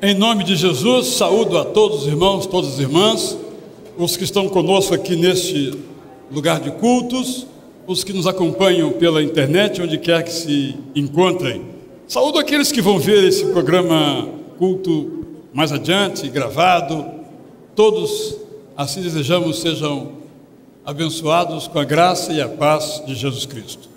Em nome de Jesus, saúdo a todos os irmãos, todas as irmãs, os que estão conosco aqui neste lugar de cultos, os que nos acompanham pela internet, onde quer que se encontrem. Saúdo aqueles que vão ver esse programa culto mais adiante, gravado. Todos, assim desejamos, sejam abençoados com a graça e a paz de Jesus Cristo.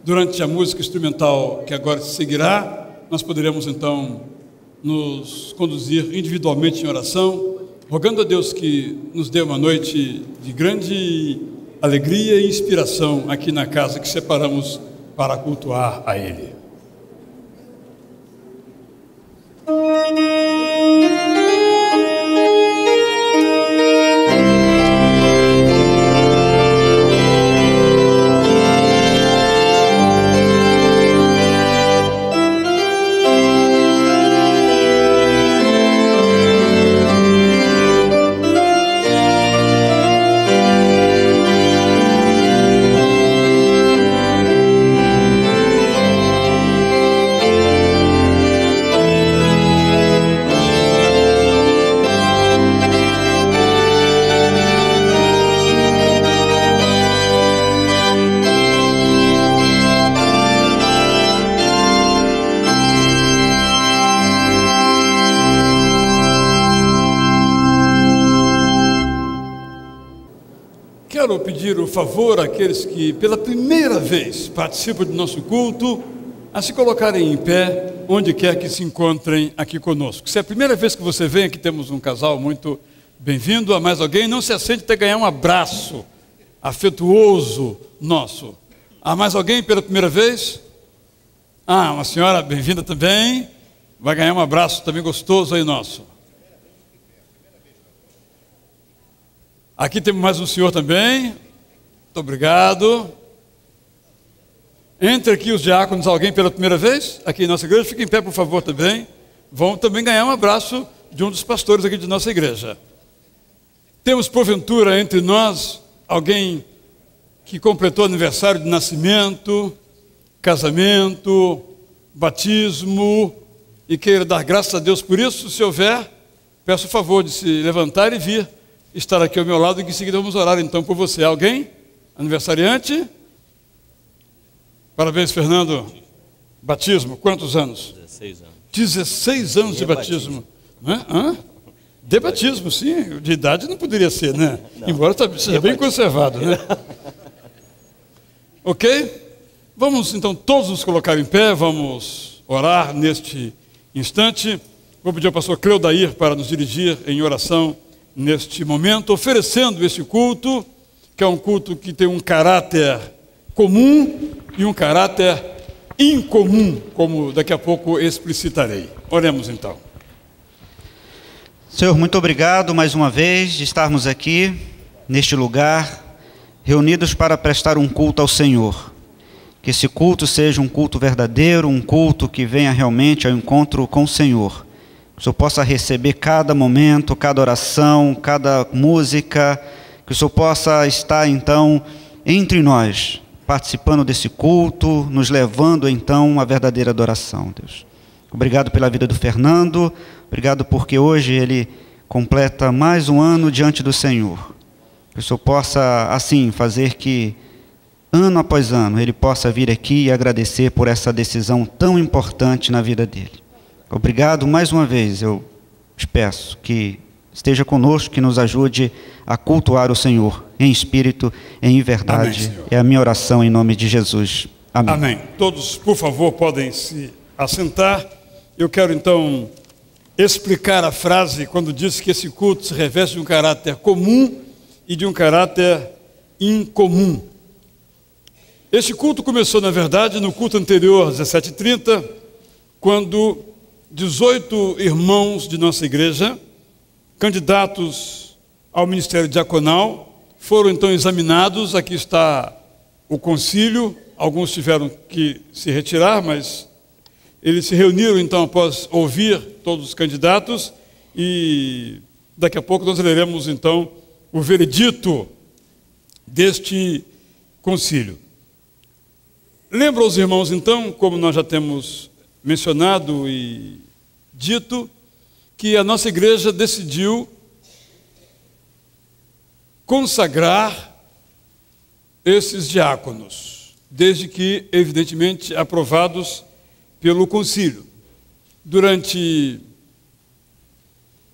Durante a música instrumental que agora se seguirá, nós poderemos então nos conduzir individualmente em oração, rogando a Deus que nos dê uma noite de grande alegria e inspiração aqui na casa que separamos para cultuar a Ele. Quero pedir o favor àqueles que pela primeira vez participam do nosso culto a se colocarem em pé onde quer que se encontrem aqui conosco. Se é a primeira vez que você vem, aqui temos um casal muito bem-vindo. A mais alguém, não se assente até ganhar um abraço afetuoso nosso. Há mais alguém pela primeira vez? Uma senhora bem-vinda também, vai ganhar um abraço também gostoso aí nosso. Aqui temos mais um senhor também, muito obrigado. Entre aqui os diáconos, alguém pela primeira vez, aqui em nossa igreja, fiquem em pé por favor também. Vão também ganhar um abraço de um dos pastores aqui de nossa igreja. Temos porventura entre nós alguém que completou aniversário de nascimento, casamento, batismo e queira dar graças a Deus por isso. Se houver, peço o favor de se levantar e vir estar aqui ao meu lado, e que em seguida vamos orar então por você. Alguém? Aniversariante? Parabéns, Fernando. Batismo, quantos anos? 16 anos. 16 anos de batismo. De batismo, sim. De idade não poderia ser, né? Não. Embora seja bem conservado, né? Ok? Vamos então todos nos colocar em pé, vamos orar neste instante. Vou pedir ao pastor Cleudair para nos dirigir em oração neste momento, oferecendo este culto, que é um culto que tem um caráter comum e um caráter incomum, como daqui a pouco explicitarei. Oremos então. Senhor, muito obrigado mais uma vez de estarmos aqui, neste lugar, reunidos para prestar um culto ao Senhor. Que esse culto seja um culto verdadeiro, um culto que venha realmente ao encontro com o Senhor. Que o Senhor possa receber cada momento, cada oração, cada música, que o Senhor possa estar então entre nós, participando desse culto, nos levando então à verdadeira adoração, Deus. Obrigado pela vida do Fernando, obrigado porque hoje ele completa mais um ano diante do Senhor. Que o Senhor possa assim fazer que ano após ano ele possa vir aqui e agradecer por essa decisão tão importante na vida dele. Obrigado mais uma vez, eu te peço que esteja conosco, que nos ajude a cultuar o Senhor em espírito e em verdade. Amém, é a minha oração em nome de Jesus. Amém. Amém. Todos, por favor, podem se assentar. Eu quero então explicar a frase quando disse que esse culto se reveste de um caráter comum e de um caráter incomum. Este culto começou, na verdade, no culto anterior, às 17h30, quando 18 irmãos de nossa igreja, candidatos ao ministério diaconal, foram então examinados. Aqui está o concílio, alguns tiveram que se retirar, mas eles se reuniram então após ouvir todos os candidatos, e daqui a pouco nós leremos então o veredito deste concílio. Lembro aos irmãos então, como nós já temos mencionado e dito, que a nossa igreja decidiu consagrar esses diáconos, desde que, evidentemente, aprovados pelo concílio. Durante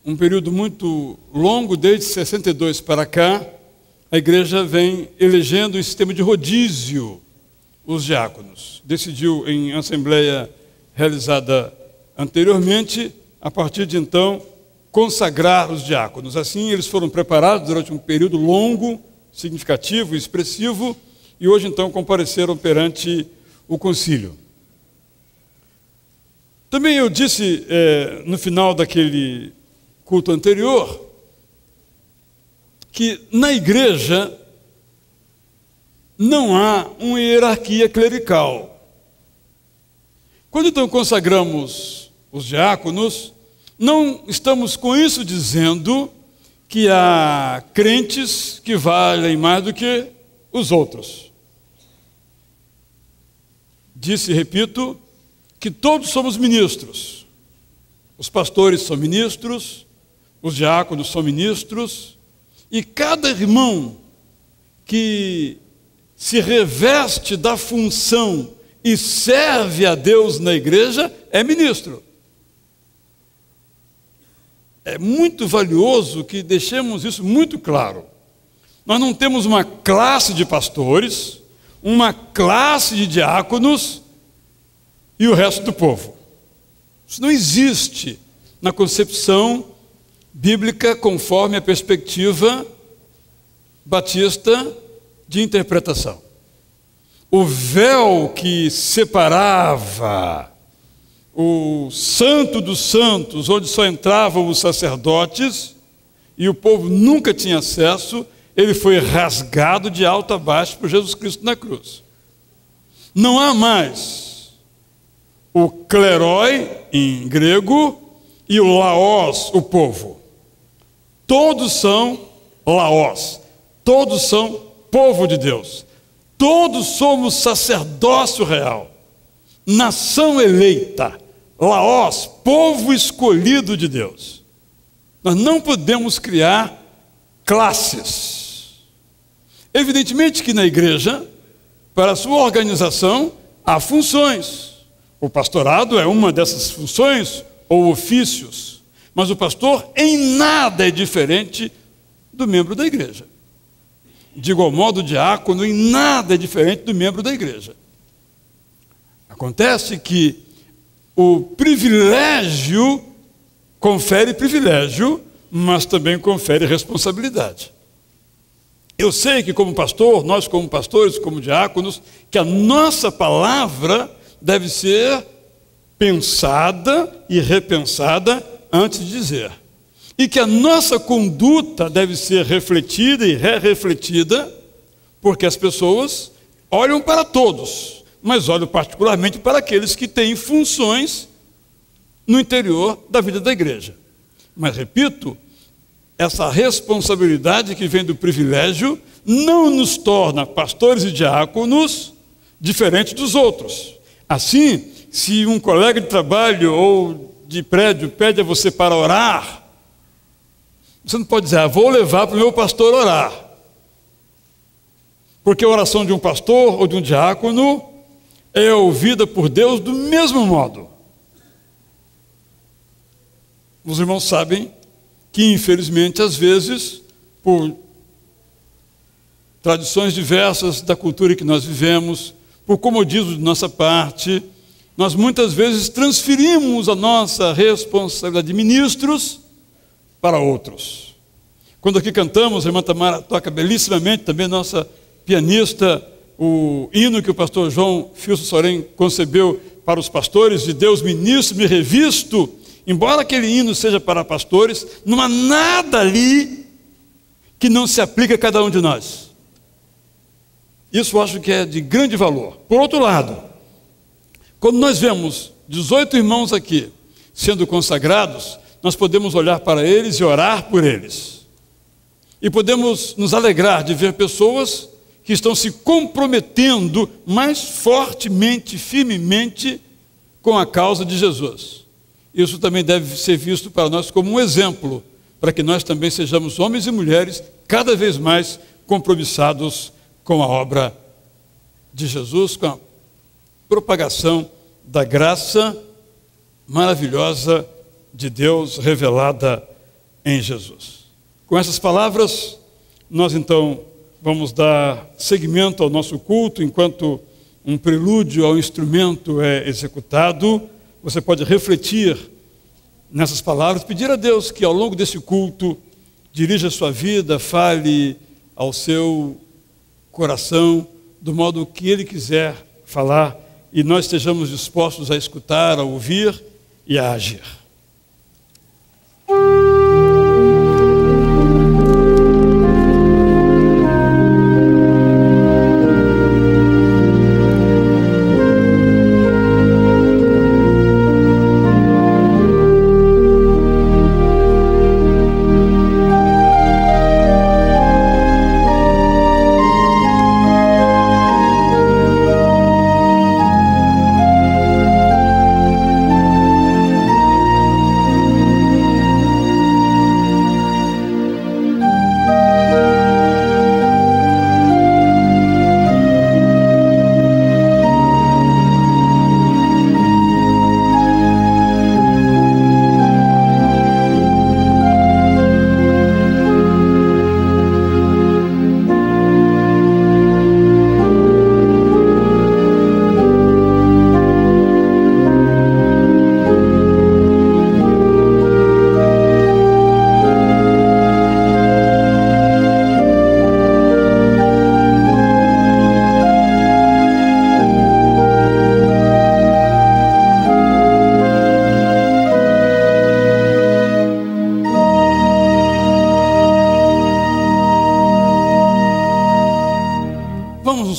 um período muito longo, desde 62 para cá, a igreja vem elegendo em sistema de rodízio os diáconos. Decidiu em assembleia realizada anteriormente, a partir de então, consagrar os diáconos. Assim, eles foram preparados durante um período longo, significativo, expressivo, e hoje então compareceram perante o concílio. Também eu disse no final daquele culto anterior que na igreja não há uma hierarquia clerical. Quando então consagramos os diáconos, não estamos com isso dizendo que há crentes que valem mais do que os outros. Disse e repito que todos somos ministros. Os pastores são ministros, os diáconos são ministros, e cada irmão que se reveste da função e serve a Deus na igreja é ministro. É muito valioso que deixemos isso muito claro. Nós não temos uma classe de pastores, uma classe de diáconos e o resto do povo. Isso não existe na concepção bíblica conforme a perspectiva batista de interpretação. O véu que separava o santo dos santos, onde só entravam os sacerdotes e o povo nunca tinha acesso, ele foi rasgado de alto a baixo por Jesus Cristo na cruz. Não há mais o klerói em grego e o laos, o povo. Todos são laos, todos são povo de Deus, todos somos sacerdócio real, nação eleita, laos, povo escolhido de Deus. Nós não podemos criar classes. Evidentemente que na igreja, para a sua organização, há funções. O pastorado é uma dessas funções ou ofícios, mas o pastor em nada é diferente do membro da igreja. De igual modo, o diácono em nada é diferente do membro da igreja. Acontece que o privilégio confere privilégio, mas também confere responsabilidade. Eu sei que como pastor, nós como pastores, como diáconos, que a nossa palavra deve ser pensada e repensada antes de dizer. E que a nossa conduta deve ser refletida e refletida, porque as pessoas olham para todos, mas olham particularmente para aqueles que têm funções no interior da vida da igreja. Mas, repito, essa responsabilidade que vem do privilégio não nos torna pastores e diáconos diferentes dos outros. Assim, se um colega de trabalho ou de prédio pede a você para orar, você não pode dizer, vou levar para o meu pastor orar. Porque a oração de um pastor ou de um diácono é ouvida por Deus do mesmo modo. Os irmãos sabem que, infelizmente, às vezes, por tradições diversas da cultura que nós vivemos, por comodismo de nossa parte, nós muitas vezes transferimos a nossa responsabilidade de ministros para outros. Quando aqui cantamos, a irmã Tamara toca belíssimamente, também nossa pianista, o hino que o pastor João Filson Sorém concebeu para os pastores, de Deus ministro me revisto. Embora aquele hino seja para pastores, não há nada ali que não se aplique a cada um de nós. Isso eu acho que é de grande valor. Por outro lado, quando nós vemos 18 irmãos aqui sendo consagrados, nós podemos olhar para eles e orar por eles. E podemos nos alegrar de ver pessoas que estão se comprometendo mais fortemente, firmemente com a causa de Jesus. isso também deve ser visto para nós como um exemplo, para que nós também sejamos homens e mulheres cada vez mais compromissados com a obra de Jesus, com a propagação da graça maravilhosa de Deus revelada em Jesus. Com essas palavras, nós então vamos dar seguimento ao nosso culto, enquanto um prelúdio ao instrumento é executado. Você pode refletir nessas palavras, pedir a Deus que ao longo desse culto dirija a sua vida, fale ao seu coração do modo que Ele quiser falar e nós estejamos dispostos a escutar, a ouvir e a agir.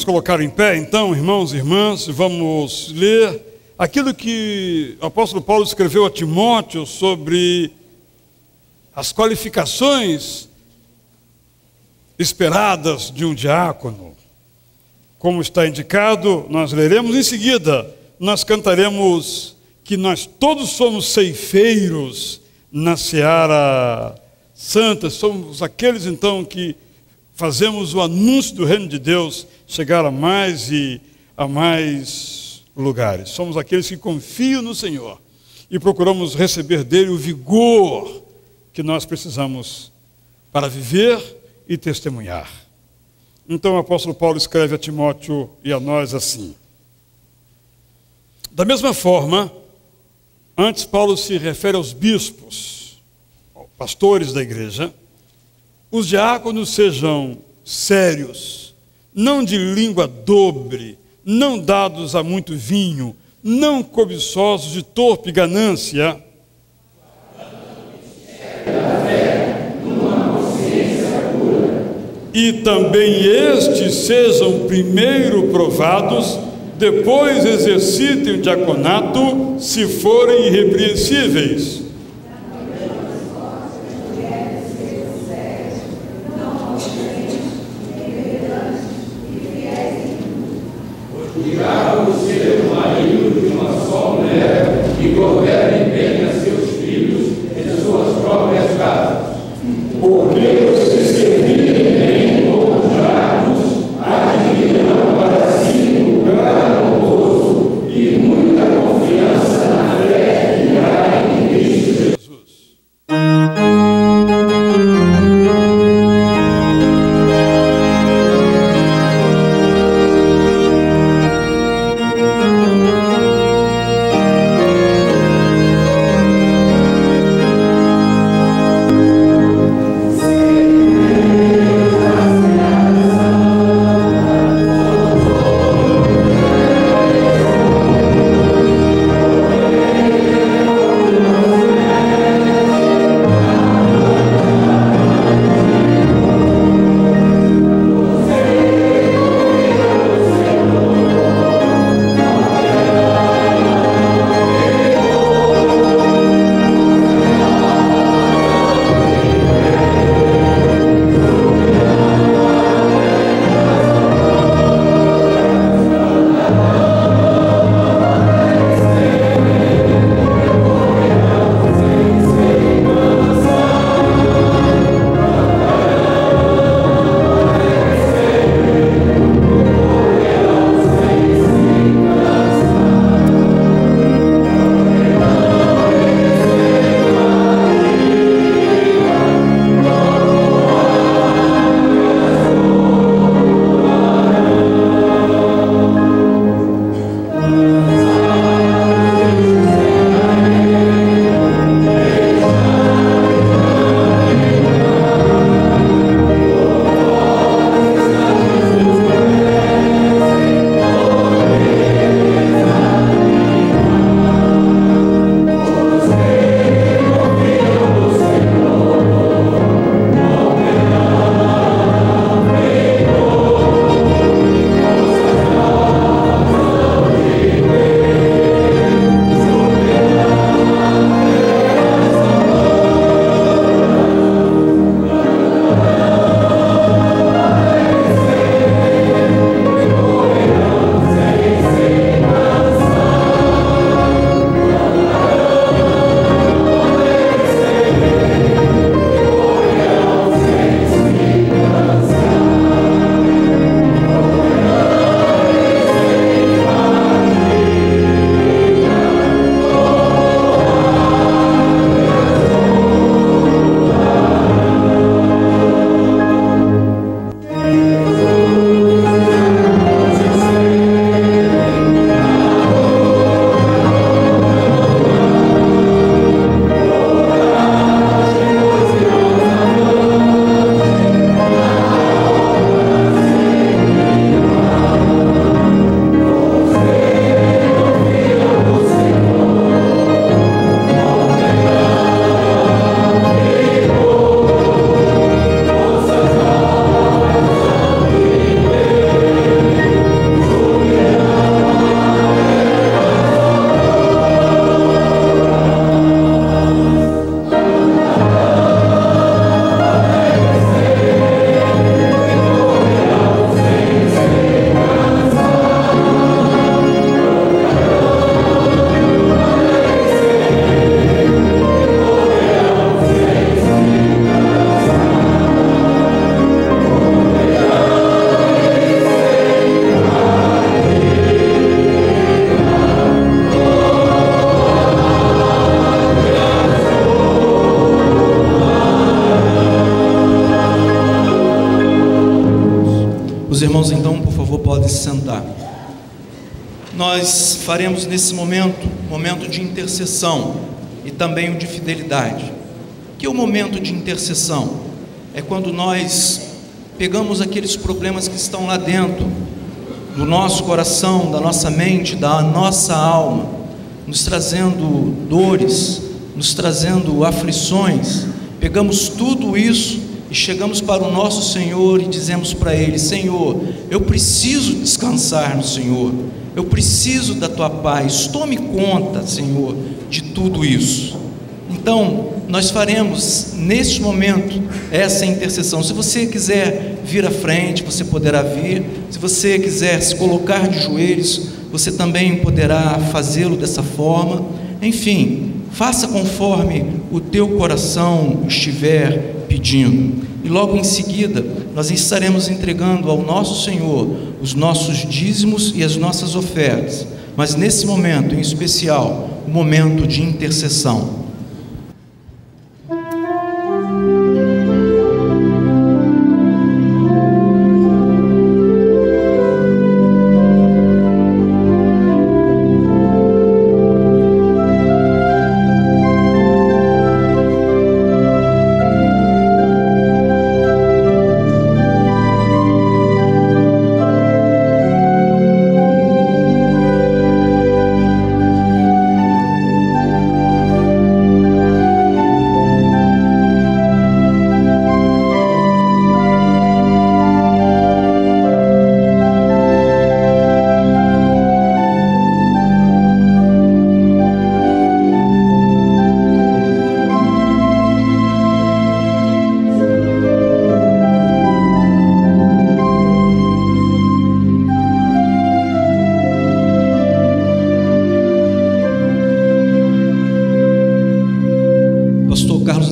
Colocar em pé, então, irmãos e irmãs, vamos ler aquilo que o apóstolo Paulo escreveu a Timóteo sobre as qualificações esperadas de um diácono. Como está indicado, nós leremos em seguida, nós cantaremos que nós todos somos ceifeiros na seara santa, somos aqueles então que fazemos o anúncio do reino de Deus chegar a mais e a mais lugares. Somos aqueles que confiam no Senhor e procuramos receber dele o vigor que nós precisamos para viver e testemunhar. Então o apóstolo Paulo escreve a Timóteo e a nós assim. Da mesma forma, antes Paulo se refere aos bispos, pastores da igreja. Os diáconos sejam sérios, não de língua dobre, não dados a muito vinho, não cobiçosos de torpe ganância, e também estes sejam primeiro provados, depois exercitem o diaconato, se forem irrepreensíveis. Confiança na fé que há em Cristo. faremos nesse momento de intercessão e também o de fidelidade. Que é o momento de intercessão? É quando nós pegamos aqueles problemas que estão lá dentro do nosso coração, da nossa mente, da nossa alma, nos trazendo dores, nos trazendo aflições. Pegamos tudo isso e chegamos para o nosso Senhor e dizemos para Ele: Senhor, eu preciso descansar no Senhor, eu preciso da Tua paz, tome conta, Senhor, de tudo isso. Então, nós faremos neste momento essa intercessão. Se você quiser vir à frente, você poderá vir. Se você quiser se colocar de joelhos, você também poderá fazê-lo dessa forma. Enfim, faça conforme o teu coração estiver pedindo. E logo em seguida, nós estaremos entregando ao nosso Senhor os nossos dízimos e as nossas ofertas. Mas nesse momento, em especial, o momento de intercessão.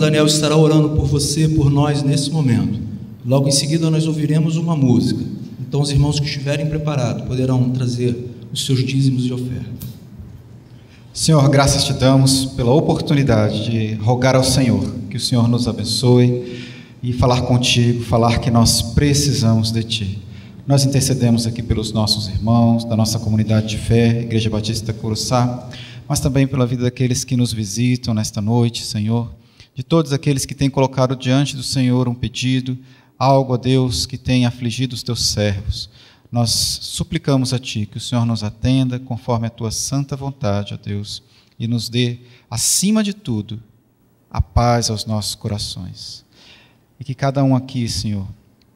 Daniel estará orando por você, por nós nesse momento. Logo em seguida nós ouviremos uma música. Então os irmãos que estiverem preparados poderão trazer os seus dízimos e ofertas. Senhor, graças te damos pela oportunidade de rogar ao Senhor que o Senhor nos abençoe e falar contigo, falar que nós precisamos de ti. Nós intercedemos aqui pelos nossos irmãos, da nossa comunidade de fé, Igreja Batista Curuçá, mas também pela vida daqueles que nos visitam nesta noite, Senhor, de todos aqueles que têm colocado diante do Senhor um pedido, algo, a Deus, que tem afligido os teus servos. Nós suplicamos a Ti que o Senhor nos atenda conforme a Tua santa vontade, ó Deus, e nos dê, acima de tudo, a paz aos nossos corações. E que cada um aqui, Senhor,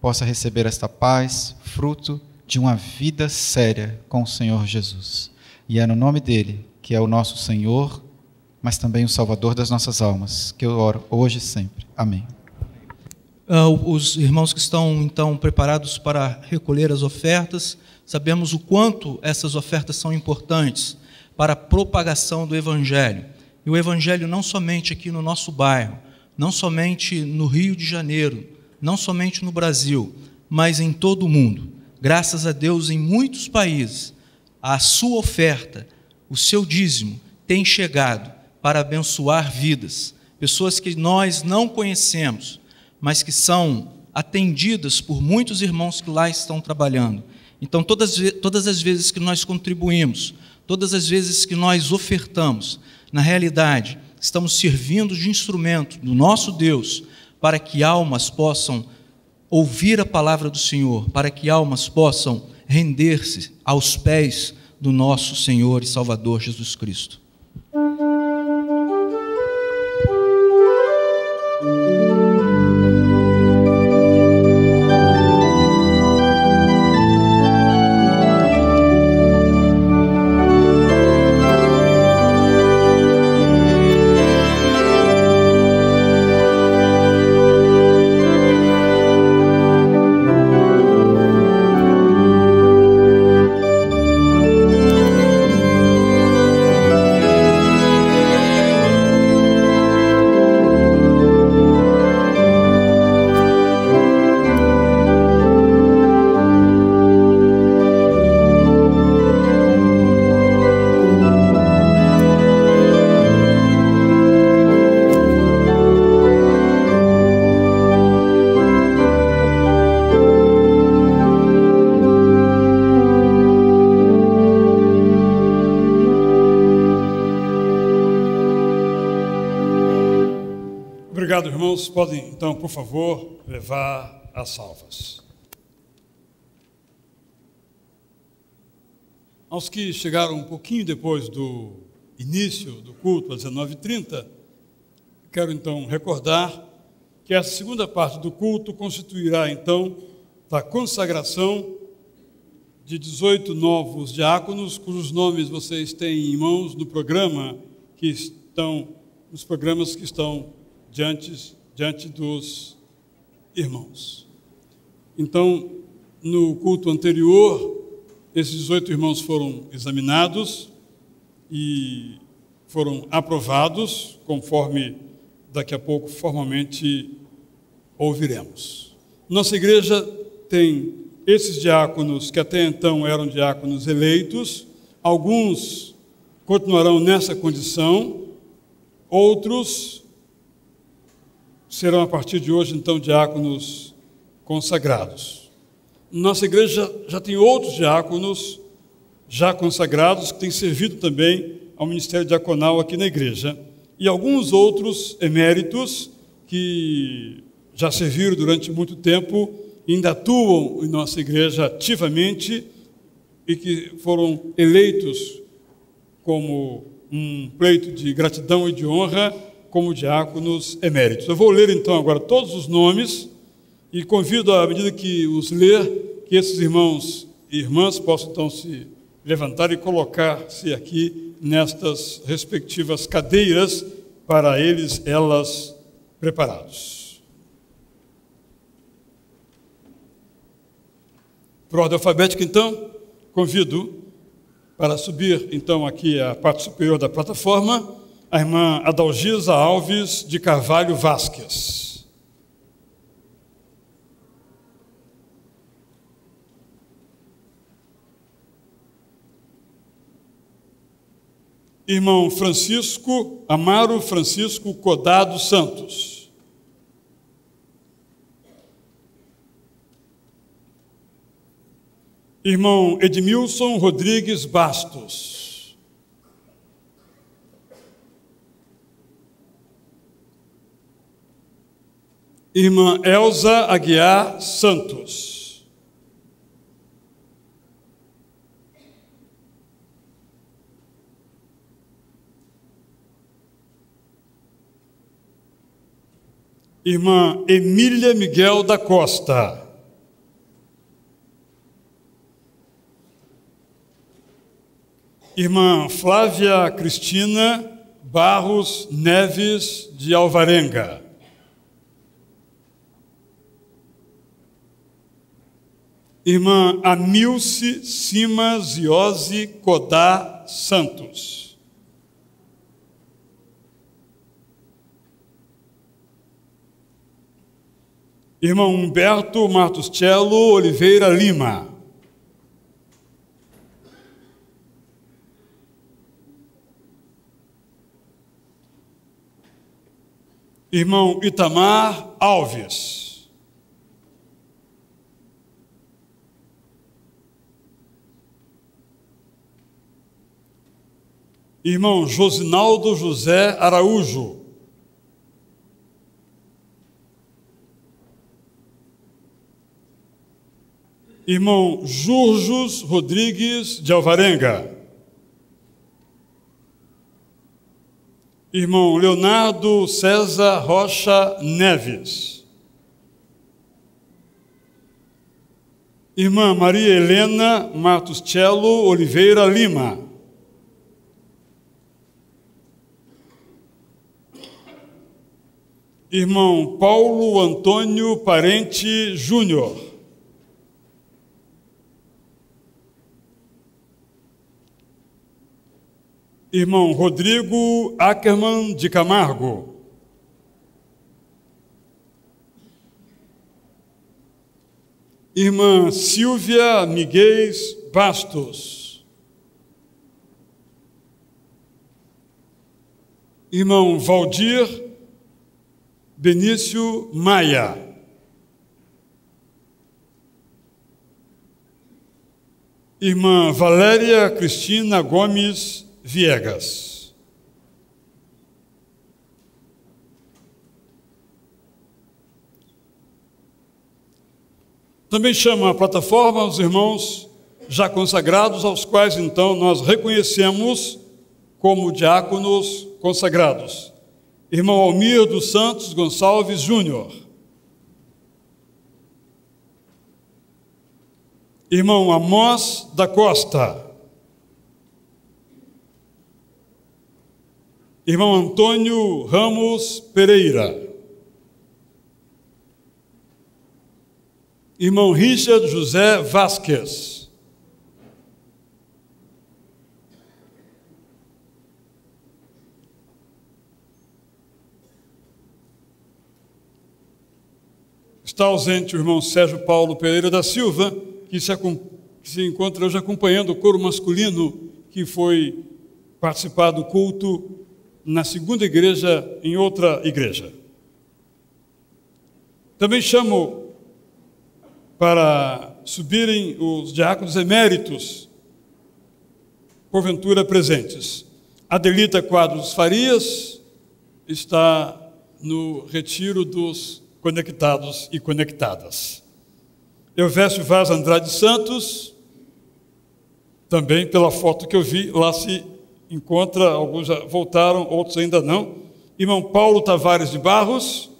possa receber esta paz, fruto de uma vida séria com o Senhor Jesus. E é no nome dEle, que é o nosso Senhor, mas também o Salvador das nossas almas, que eu oro hoje e sempre. Amém. Os irmãos que estão, então, preparados para recolher as ofertas, sabemos o quanto essas ofertas são importantes para a propagação do Evangelho. E o Evangelho não somente aqui no nosso bairro, não somente no Rio de Janeiro, não somente no Brasil, mas em todo o mundo. Graças a Deus, em muitos países, a sua oferta, o seu dízimo, tem chegado para abençoar vidas, pessoas que nós não conhecemos, mas que são atendidas por muitos irmãos que lá estão trabalhando. Então, todas as vezes que nós contribuímos, todas as vezes que nós ofertamos, na realidade, estamos servindo de instrumento do nosso Deus para que almas possam ouvir a palavra do Senhor, para que almas possam render-se aos pés do nosso Senhor e Salvador Jesus Cristo. Obrigado, irmãos. Podem, então, por favor, levar as salvas. Aos que chegaram um pouquinho depois do início do culto, às 19h30, quero, então, recordar que essa segunda parte do culto constituirá, então, da consagração de 18 novos diáconos, cujos nomes vocês têm em mãos no programa nos programas que estão diante dos irmãos. Então, no culto anterior, esses 18 irmãos foram examinados e foram aprovados, conforme daqui a pouco formalmente ouviremos. Nossa igreja tem esses diáconos que até então eram diáconos eleitos, alguns continuarão nessa condição, outros serão a partir de hoje, então, diáconos consagrados. Nossa igreja já tem outros diáconos já consagrados que têm servido também ao ministério diaconal aqui na igreja, e alguns outros eméritos que já serviram durante muito tempo e ainda atuam em nossa igreja ativamente e que foram eleitos como um pleito de gratidão e de honra como diáconos eméritos. Eu vou ler então agora todos os nomes e convido, à medida que os ler, que esses irmãos e irmãs possam então se levantar e colocar-se aqui nestas respectivas cadeiras para elas preparados. Por ordem alfabética, então, convido para subir, então, aqui à parte superior da plataforma, a irmã Adalgisa Alves de Carvalho Vasques. Irmão Francisco Amaro Francisco Codado Santos. Irmão Edmilson Rodrigues Bastos. Irmã Elza Aguiar Santos. Irmã Emília Miguel da Costa. Irmã Flávia Cristina Barros Neves de Alvarenga. Irmã Amilce Simas Iose Codá Santos. Irmão Humberto Martuscello Oliveira Lima. Irmão Itamar Alves. Irmão Josinaldo José Araújo. Irmão Jurjos Rodrigues de Alvarenga. Irmão Leonardo César Rocha Neves. Irmã Maria Helena Martuscello Oliveira Lima. Irmão Paulo Antônio Parente Júnior. Irmão Rodrigo Ackerman de Camargo. Irmã Silvia Miguel Bastos. Irmão Valdir Benício Maia. Irmã Valéria Cristina Gomes Viegas. Também chama a plataforma os irmãos já consagrados, aos quais então nós reconhecemos como diáconos consagrados. Irmão Almir dos Santos Gonçalves Júnior. Irmão Amós da Costa. Irmão Antônio Ramos Pereira. Irmão Richard José Vasquez. Está ausente o irmão Sérgio Paulo Pereira da Silva, que se encontra hoje acompanhando o coro masculino que foi participar do culto na segunda igreja, em outra igreja. Também chamo para subirem os diáconos eméritos, porventura presentes. Adelita Quadros Farias está no retiro dos conectados e conectadas. Euvésio Vaz Andrade Santos, também pela foto que eu vi, lá se encontra, alguns já voltaram, outros ainda não. Irmão Paulo Tavares de Barros,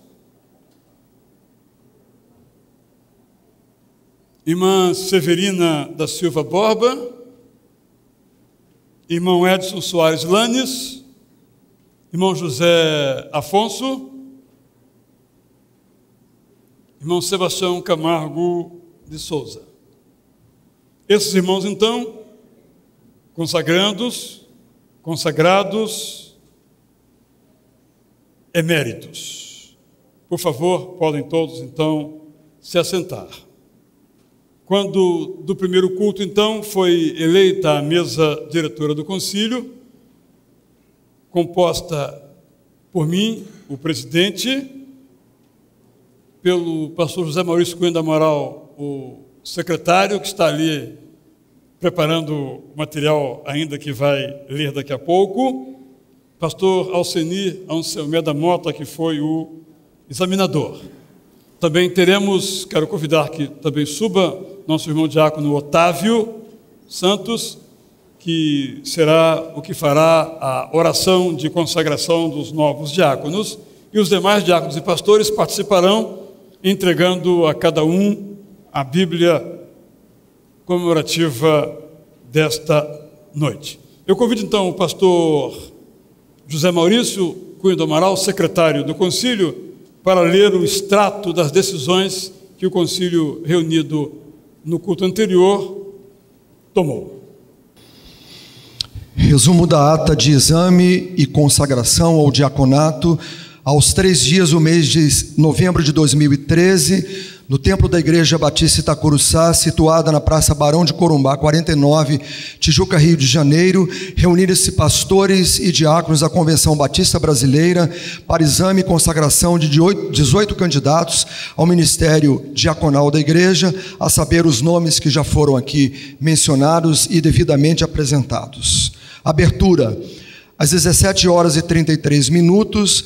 irmã Severina da Silva Borba, irmão Edson Soares Lanes, irmão José Afonso, irmão Sebastião Camargo de Souza. Esses irmãos, então, consagrados, eméritos. Por favor, podem todos, então, se assentar. Quando do primeiro culto, então, foi eleita a mesa diretora do concílio, composta por mim, o presidente, pelo pastor José Maurício Cunha do Amaral, o secretário, que está ali preparando o material ainda que vai ler daqui a pouco, pastor Alcenir Anselmé da Mota, que foi o examinador. Também teremos, quero convidar que também suba nosso irmão diácono Otávio Santos, que será o que fará a oração de consagração dos novos diáconos, e os demais diáconos e pastores participarão, entregando a cada um a Bíblia comemorativa desta noite. Eu convido então o pastor José Maurício Cunha do Amaral, secretário do concílio, para ler o extrato das decisões que o concílio reunido no culto anterior tomou. Resumo da ata de exame e consagração ao diaconato aos 3 dias do mês de novembro de 2013, no templo da Igreja Batista Itacuruçá, situada na Praça Barão de Corumbá, 49, Tijuca, Rio de Janeiro, reuniram-se pastores e diáconos da Convenção Batista Brasileira para exame e consagração de 18 candidatos ao ministério diaconal da Igreja, a saber os nomes que já foram aqui mencionados e devidamente apresentados. Abertura, às 17h33,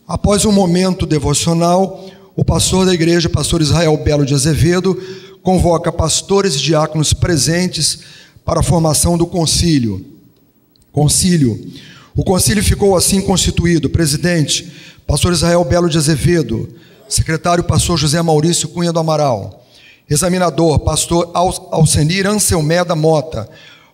após um momento devocional, o pastor da igreja, pastor Israel Belo de Azevedo, convoca pastores e diáconos presentes para a formação do concílio. O concílio ficou assim constituído: presidente, pastor Israel Belo de Azevedo; secretário, pastor José Maurício Cunha do Amaral; examinador, pastor Alcenir Anselmé da Mota;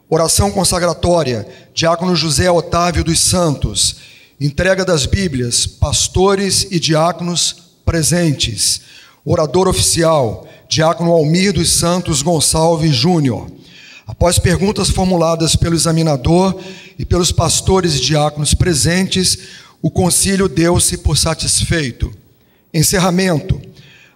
oração consagratória, diácono José Otávio dos Santos; entrega das Bíblias, pastores e diáconos presentes; orador oficial, diácono Almir dos Santos Gonçalves Júnior. Após perguntas formuladas pelo examinador e pelos pastores e diáconos presentes, o concílio deu-se por satisfeito. Encerramento,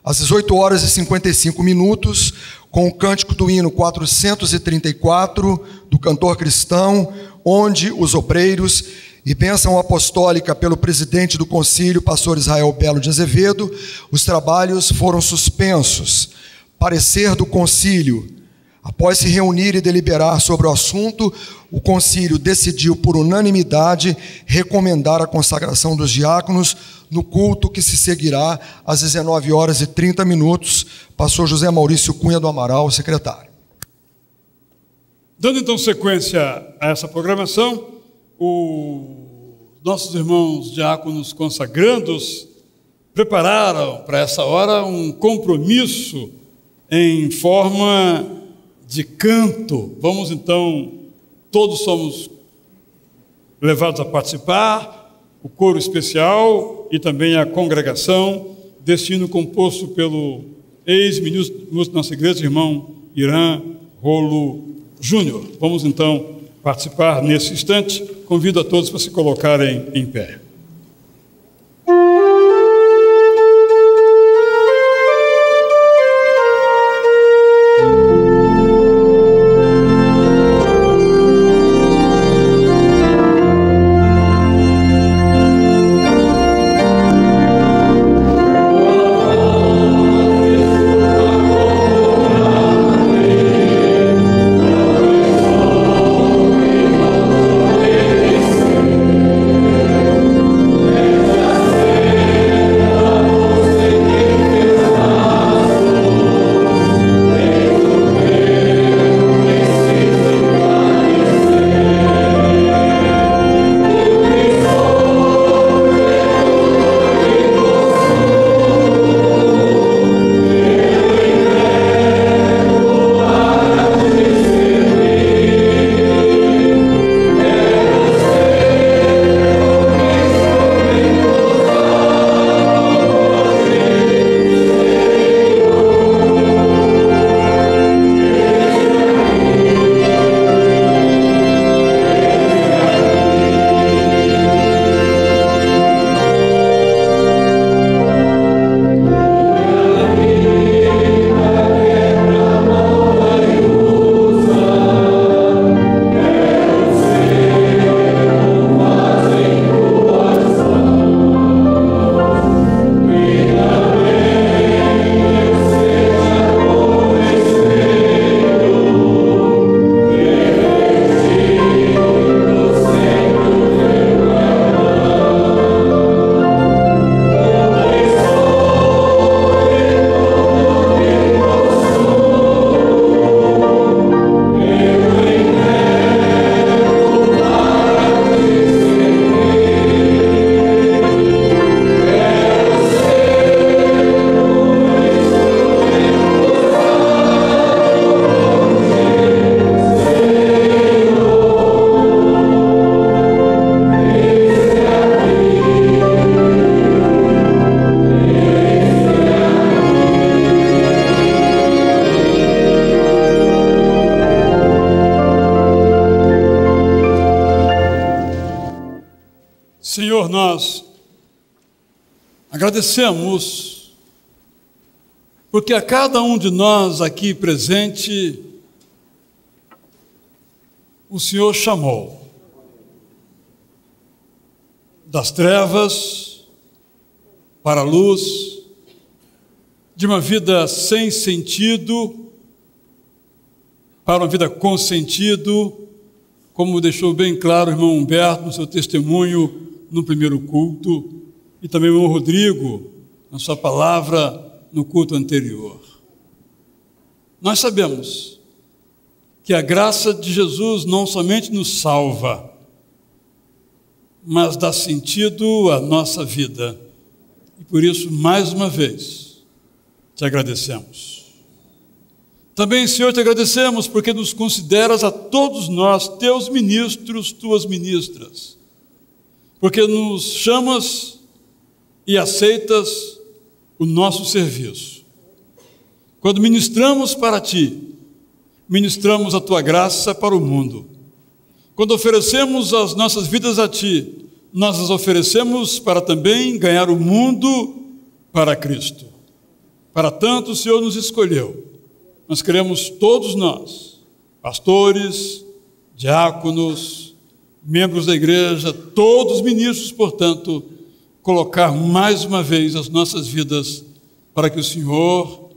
às 18h55, com o cântico do hino 434 do cantor cristão, onde os obreiros e bênção apostólica pelo presidente do concílio, pastor Israel Belo de Azevedo, os trabalhos foram suspensos. Parecer do concílio: Após se reunir e deliberar sobre o assunto, o concílio decidiu por unanimidade recomendar a consagração dos diáconos no culto que se seguirá às 19h30. Pastor José Maurício Cunha do Amaral, secretário. Dando então sequência a essa programação, os nossos irmãos diáconos consagrandos prepararam para essa hora um compromisso em forma de canto. Vamos então, todos somos levados a participar, o coro especial e também a congregação, deste hino composto pelo ex-ministro da nossa igreja, irmão Irã Rolo Júnior. Vamos então participar nesse instante. Convido a todos para se colocarem em pé. Senhor, nós agradecemos porque a cada um de nós aqui presente, o Senhor chamou das trevas para a luz, de uma vida sem sentido para uma vida com sentido, como deixou bem claro o irmão Humberto no seu testemunho no primeiro culto, e também o irmão Rodrigo na sua palavra no culto anterior. Nós sabemos que a graça de Jesus não somente nos salva, mas dá sentido à nossa vida. E por isso, mais uma vez, te agradecemos. Também, Senhor, te agradecemos porque nos consideras a todos nós, teus ministros, tuas ministras. Porque nos chamas e aceitas o nosso serviço. Quando ministramos para ti, ministramos a tua graça para o mundo. Quando oferecemos as nossas vidas a ti, nós as oferecemos para também ganhar o mundo para Cristo. Para tanto o Senhor nos escolheu. Nós queremos todos nós, pastores, diáconos, membros da igreja, todos ministros, portanto, colocar mais uma vez as nossas vidas para que o Senhor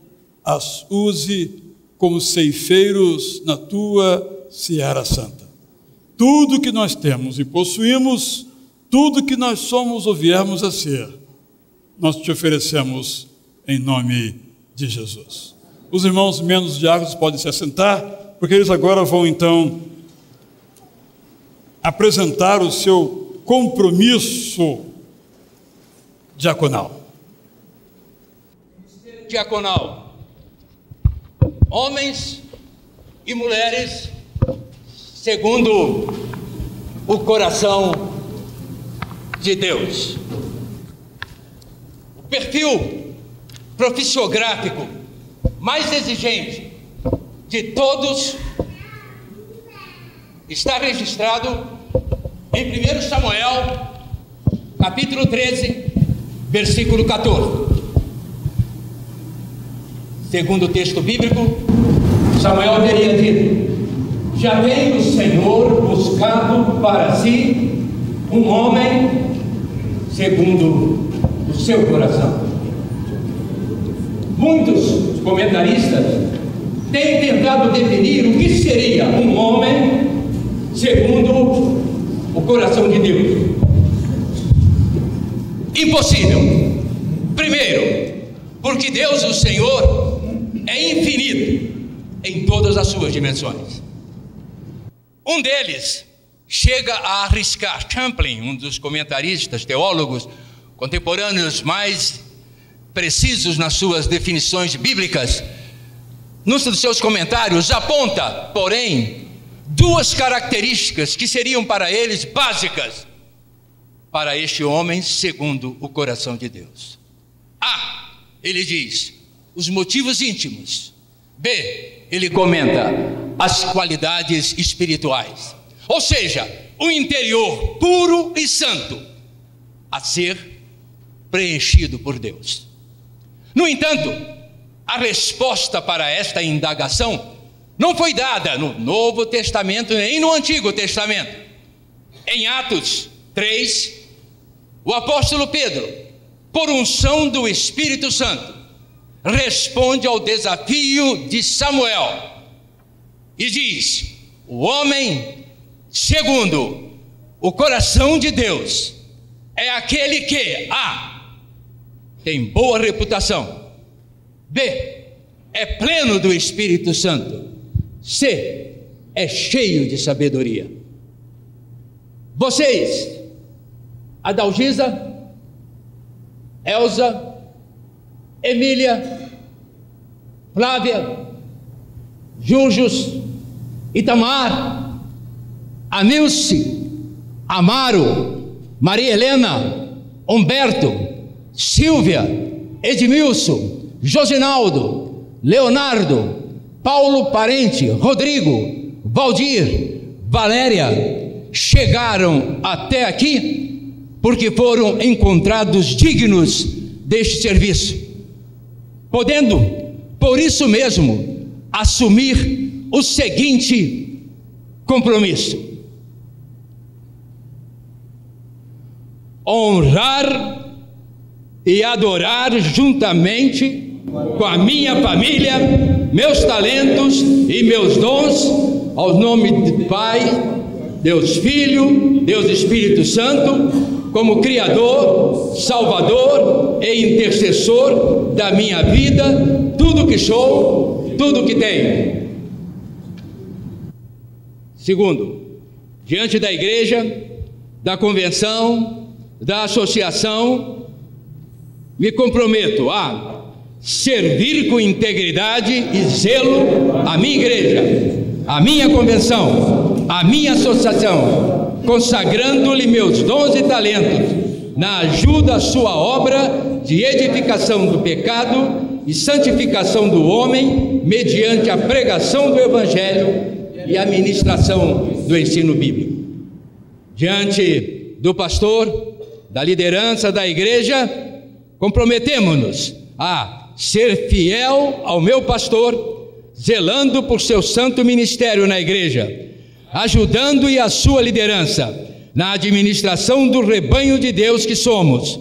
as use como ceifeiros na tua seara santa. Tudo que nós temos e possuímos, tudo que nós somos ou viermos a ser, nós te oferecemos em nome de Jesus. Os irmãos menos diáconos podem se assentar, porque eles agora vão então apresentar o seu compromisso diaconal. Diaconal, homens e mulheres segundo o coração de Deus. O perfil profissiográfico mais exigente de todos está registrado em 1 Samuel, capítulo 13, versículo 14. Segundo o texto bíblico, Samuel teria dito: já tem o Senhor buscado para si um homem segundo o seu coração. Muitos comentaristas têm tentado definir o que seria um homem segundo o coração de Deus. Impossível. Primeiro, porque Deus, o Senhor, é infinito em todas as suas dimensões. Um deles chega a arriscar, Champlin, um dos comentaristas, teólogos contemporâneos mais precisos nas suas definições bíblicas, nos seus comentários aponta, porém, duas características que seriam para eles básicas para este homem segundo o coração de Deus. A, ele diz, os motivos íntimos. B, ele comenta as qualidades espirituais. Ou seja, o interior puro e santo a ser preenchido por Deus. No entanto, a resposta para esta indagação não foi dada no Novo Testamento nem no Antigo Testamento. Em Atos 3, o apóstolo Pedro, por unção do Espírito Santo, responde ao desafio de Samuel e diz: o homem segundo o coração de Deus é aquele que A, tem boa reputação, B, é pleno do Espírito Santo, C, é cheio de sabedoria. Vocês, Adalgisa, Elza, Emília, Flávia, Július, Itamar, Anilce, Amaro, Maria Helena, Humberto, Silvia, Edmilson, Josinaldo, Leonardo, Paulo Parente, Rodrigo, Valdir, Valéria, chegaram até aqui porque foram encontrados dignos deste serviço, podendo, por isso mesmo, assumir o seguinte compromisso: honrar e adorar juntamente com a minha família, meus talentos e meus dons, ao nome do Pai, Deus Filho, Deus Espírito Santo, como Criador, Salvador e intercessor da minha vida, tudo que sou, tudo que tenho. Segundo, diante da igreja, da convenção, da associação, me comprometo a servir com integridade e zelo a minha igreja, a minha convenção, a minha associação, consagrando-lhe meus dons e talentos na ajuda à sua obra de edificação do pecado e santificação do homem mediante a pregação do Evangelho e a ministração do ensino bíblico. Diante do pastor, da liderança da igreja, comprometemo-nos a ser fiel ao meu pastor, zelando por seu santo ministério na igreja, ajudando-e a sua liderança na administração do rebanho de Deus que somos,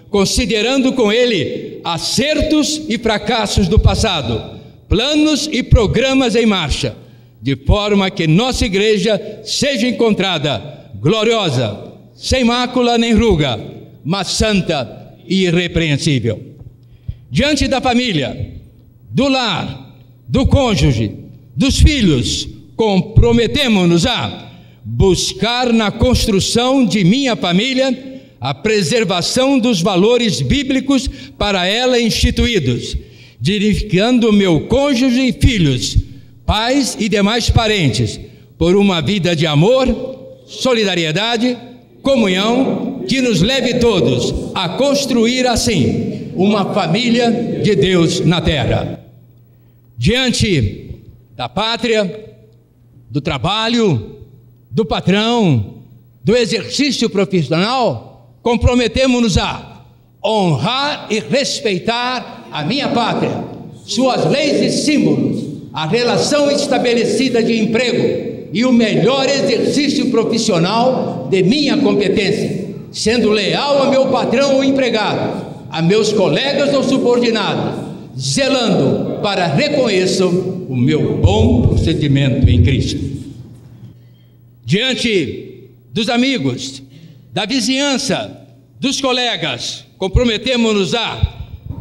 considerando com ele acertos e fracassos do passado, planos e programas em marcha, de forma que nossa igreja seja encontrada gloriosa, sem mácula nem ruga, mas santa e irrepreensível. Diante da família, do lar, do cônjuge, dos filhos, comprometemo-nos a buscar na construção de minha família a preservação dos valores bíblicos para ela instituídos, dignificando meu cônjuge e filhos, pais e demais parentes, por uma vida de amor, solidariedade, comunhão, que nos leve todos a construir assim uma família de Deus na terra. Diante da pátria, do trabalho, do patrão, do exercício profissional, comprometemo-nos a honrar e respeitar a minha pátria, suas leis e símbolos, a relação estabelecida de emprego e o melhor exercício profissional de minha competência, sendo leal a meu patrão ou empregado, a meus colegas ou subordinados, zelando para reconheçam o meu bom procedimento em Cristo. Diante dos amigos, da vizinhança, dos colegas, comprometemo-nos a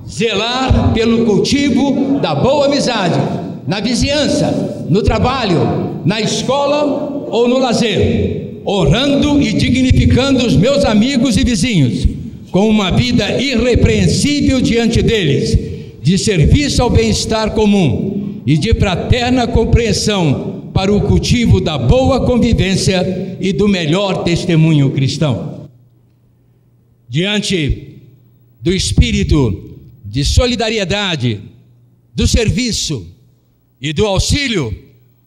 zelar pelo cultivo da boa amizade, na vizinhança, no trabalho, na escola ou no lazer, honrando e dignificando os meus amigos e vizinhos, com uma vida irrepreensível diante deles, de serviço ao bem-estar comum e de fraterna compreensão para o cultivo da boa convivência e do melhor testemunho cristão. Diante do espírito de solidariedade, do serviço e do auxílio,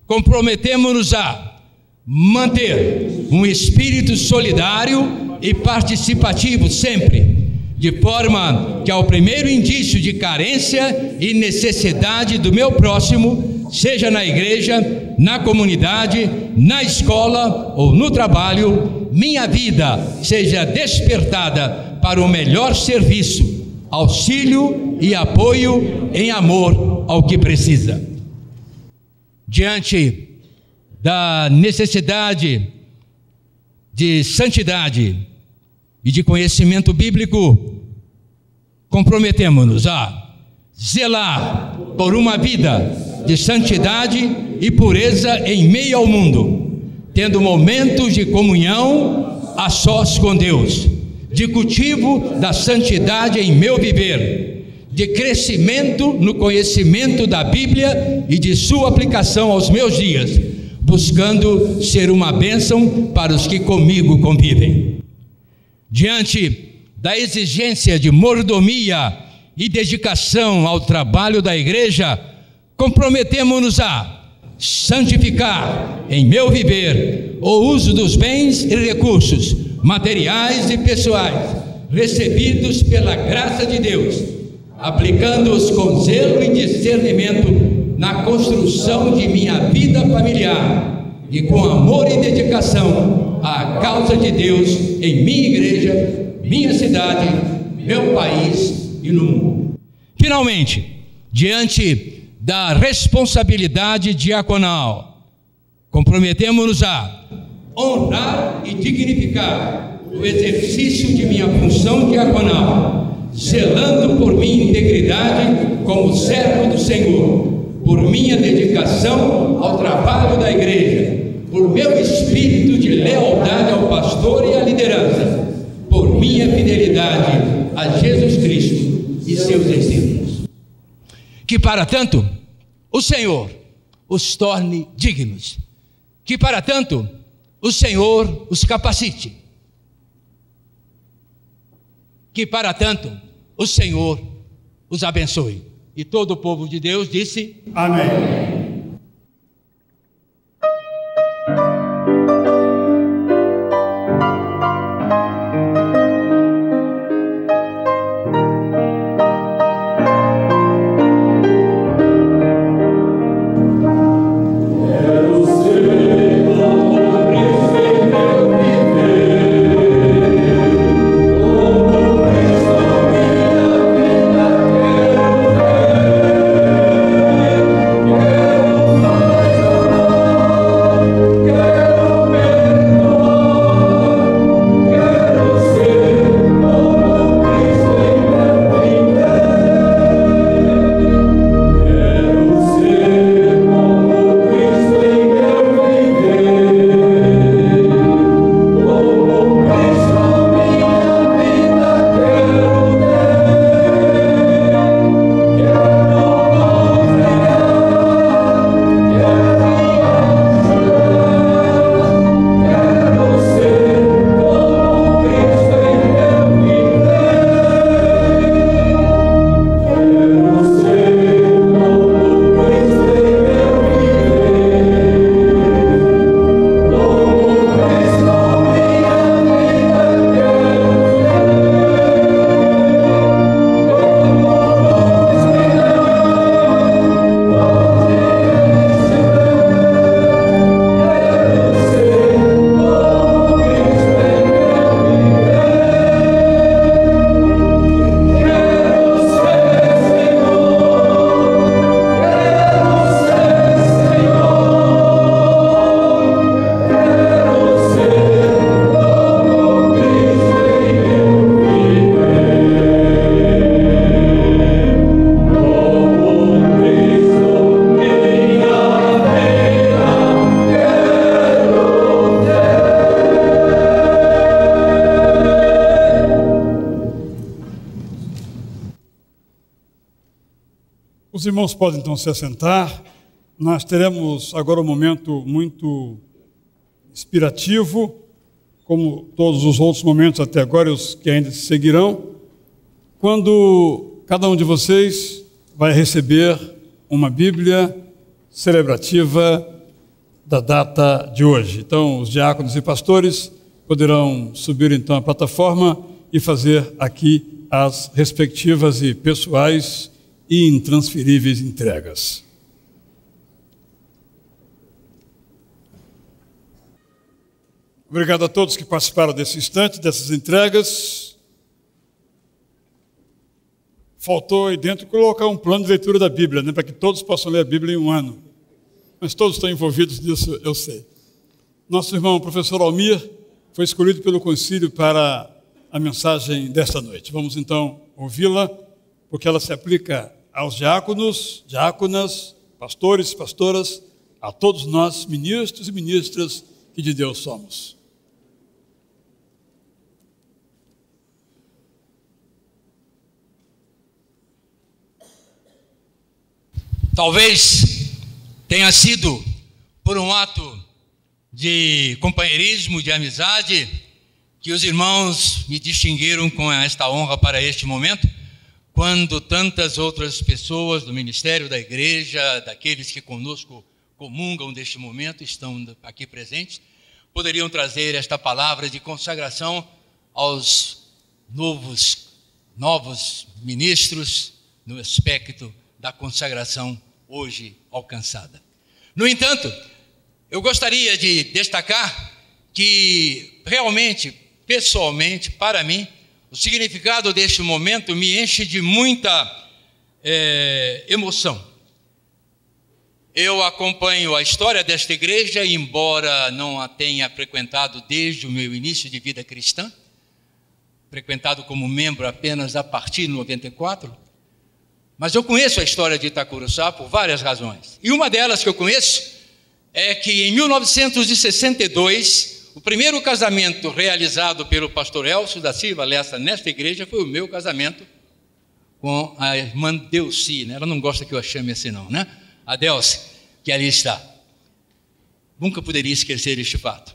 comprometemo-nos a manter um espírito solidário e participativo sempre, de forma que ao primeiro indício de carência e necessidade do meu próximo, seja na igreja, na comunidade, na escola ou no trabalho, minha vida seja despertada para o melhor serviço, auxílio e apoio em amor ao que precisa. Diante da necessidade de santidade e de conhecimento bíblico, comprometemo-nos a zelar por uma vida de santidade e pureza em meio ao mundo, tendo momentos de comunhão a sós com Deus, de cultivo da santidade em meu viver, de crescimento no conhecimento da Bíblia e de sua aplicação aos meus dias, buscando ser uma bênção para os que comigo convivem. Diante da exigência de mordomia e dedicação ao trabalho da igreja, comprometemo-nos a santificar em meu viver o uso dos bens e recursos materiais e pessoais recebidos pela graça de Deus, aplicando-os com zelo e discernimento na construção de minha vida familiar e com amor e dedicação à causa de Deus em minha igreja, minha cidade, meu país e no mundo. Finalmente, diante da responsabilidade diaconal, comprometemo-nos a honrar e dignificar o exercício de minha função diaconal, zelando por minha integridade como servo do Senhor, por minha dedicação ao trabalho da igreja, por meu espírito de lealdade ao pastor e à liderança, por minha fidelidade a Jesus Cristo e seus ensinos. Que para tanto o Senhor os torne dignos, que para tanto o Senhor os capacite, que para tanto o Senhor os abençoe. E todo o povo de Deus disse: amém. Os irmãos podem então se assentar. Nós teremos agora um momento muito inspirativo, como todos os outros momentos até agora e os que ainda se seguirão, quando cada um de vocês vai receber uma Bíblia celebrativa da data de hoje. Então, os diáconos e pastores poderão subir então à plataforma e fazer aqui as respectivas e pessoais e intransferíveis entregas. Obrigado a todos que participaram desse instante, dessas entregas. Faltou aí dentro colocar um plano de leitura da Bíblia, né, para que todos possam ler a Bíblia em um ano. Mas todos estão envolvidos nisso, eu sei. Nosso irmão, o professor Almir, foi escolhido pelo concílio para a mensagem desta noite. Vamos então ouvi-la, porque ela se aplica aos diáconos, diáconas, pastores, pastoras, a todos nós, ministros e ministras que de Deus somos. Talvez tenha sido por um ato de companheirismo, de amizade, que os irmãos me distinguiram com esta honra para este momento, quando tantas outras pessoas do ministério da igreja, daqueles que conosco comungam deste momento, estão aqui presentes, poderiam trazer esta palavra de consagração aos novos ministros no aspecto da consagração hoje alcançada. No entanto, eu gostaria de destacar que realmente, pessoalmente, para mim, o significado deste momento me enche de muita emoção. Eu acompanho a história desta igreja, embora não a tenha frequentado desde o meu início de vida cristã, frequentado como membro apenas a partir de 94, mas eu conheço a história de Itacuruçá por várias razões. E uma delas que eu conheço é que em 1962, o primeiro casamento realizado pelo pastor Elcio da Silva Lessa nesta igreja foi o meu casamento com a irmã Delci, né? Ela não gosta que eu a chame assim não, né? A Delci, que ali está. Nunca poderia esquecer este fato.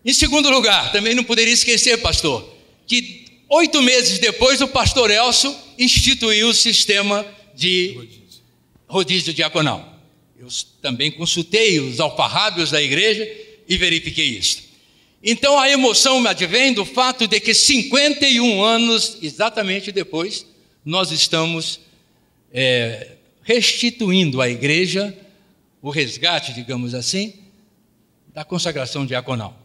Em segundo lugar, também não poderia esquecer, pastor, que 8 meses depois o pastor Elcio instituiu o sistema de rodízio diaconal. Eu também consultei os alfarrábios da igreja e verifiquei isso. Então a emoção me advém do fato de que 51 anos exatamente depois, nós estamos restituindo à igreja o resgate, digamos assim, da consagração diaconal.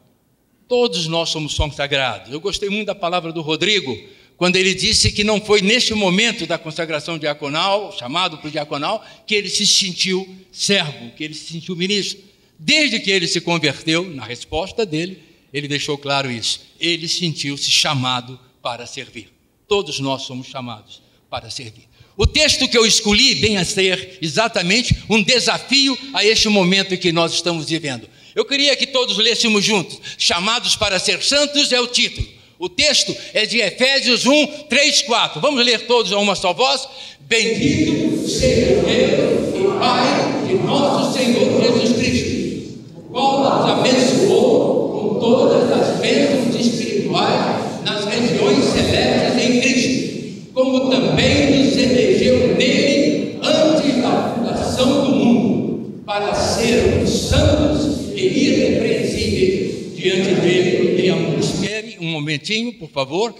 Todos nós somos consagrados. Eu gostei muito da palavra do Rodrigo, quando ele disse que não foi neste momento da consagração diaconal, chamado para o diaconal, que ele se sentiu servo, que ele se sentiu ministro. Desde que ele se converteu, na resposta dele, ele deixou claro isso. Ele sentiu-se chamado para servir. Todos nós somos chamados para servir. O texto que eu escolhi vem a ser exatamente um desafio a este momento que nós estamos vivendo. Eu queria que todos lêssemos juntos. Chamados para ser santos é o título. O texto é de Efésios 1, 3, 4. Vamos ler todos a uma só voz? Bendito seja Deus e Pai de nosso Senhor Jesus Cristo, o qual nos abençoou com todas as bênçãos espirituais nas regiões celestes em Cristo, como também nos elegeu nele antes da fundação do mundo, para sermos santos e irrepreensíveis diante dele em amor. Espere um momentinho, por favor.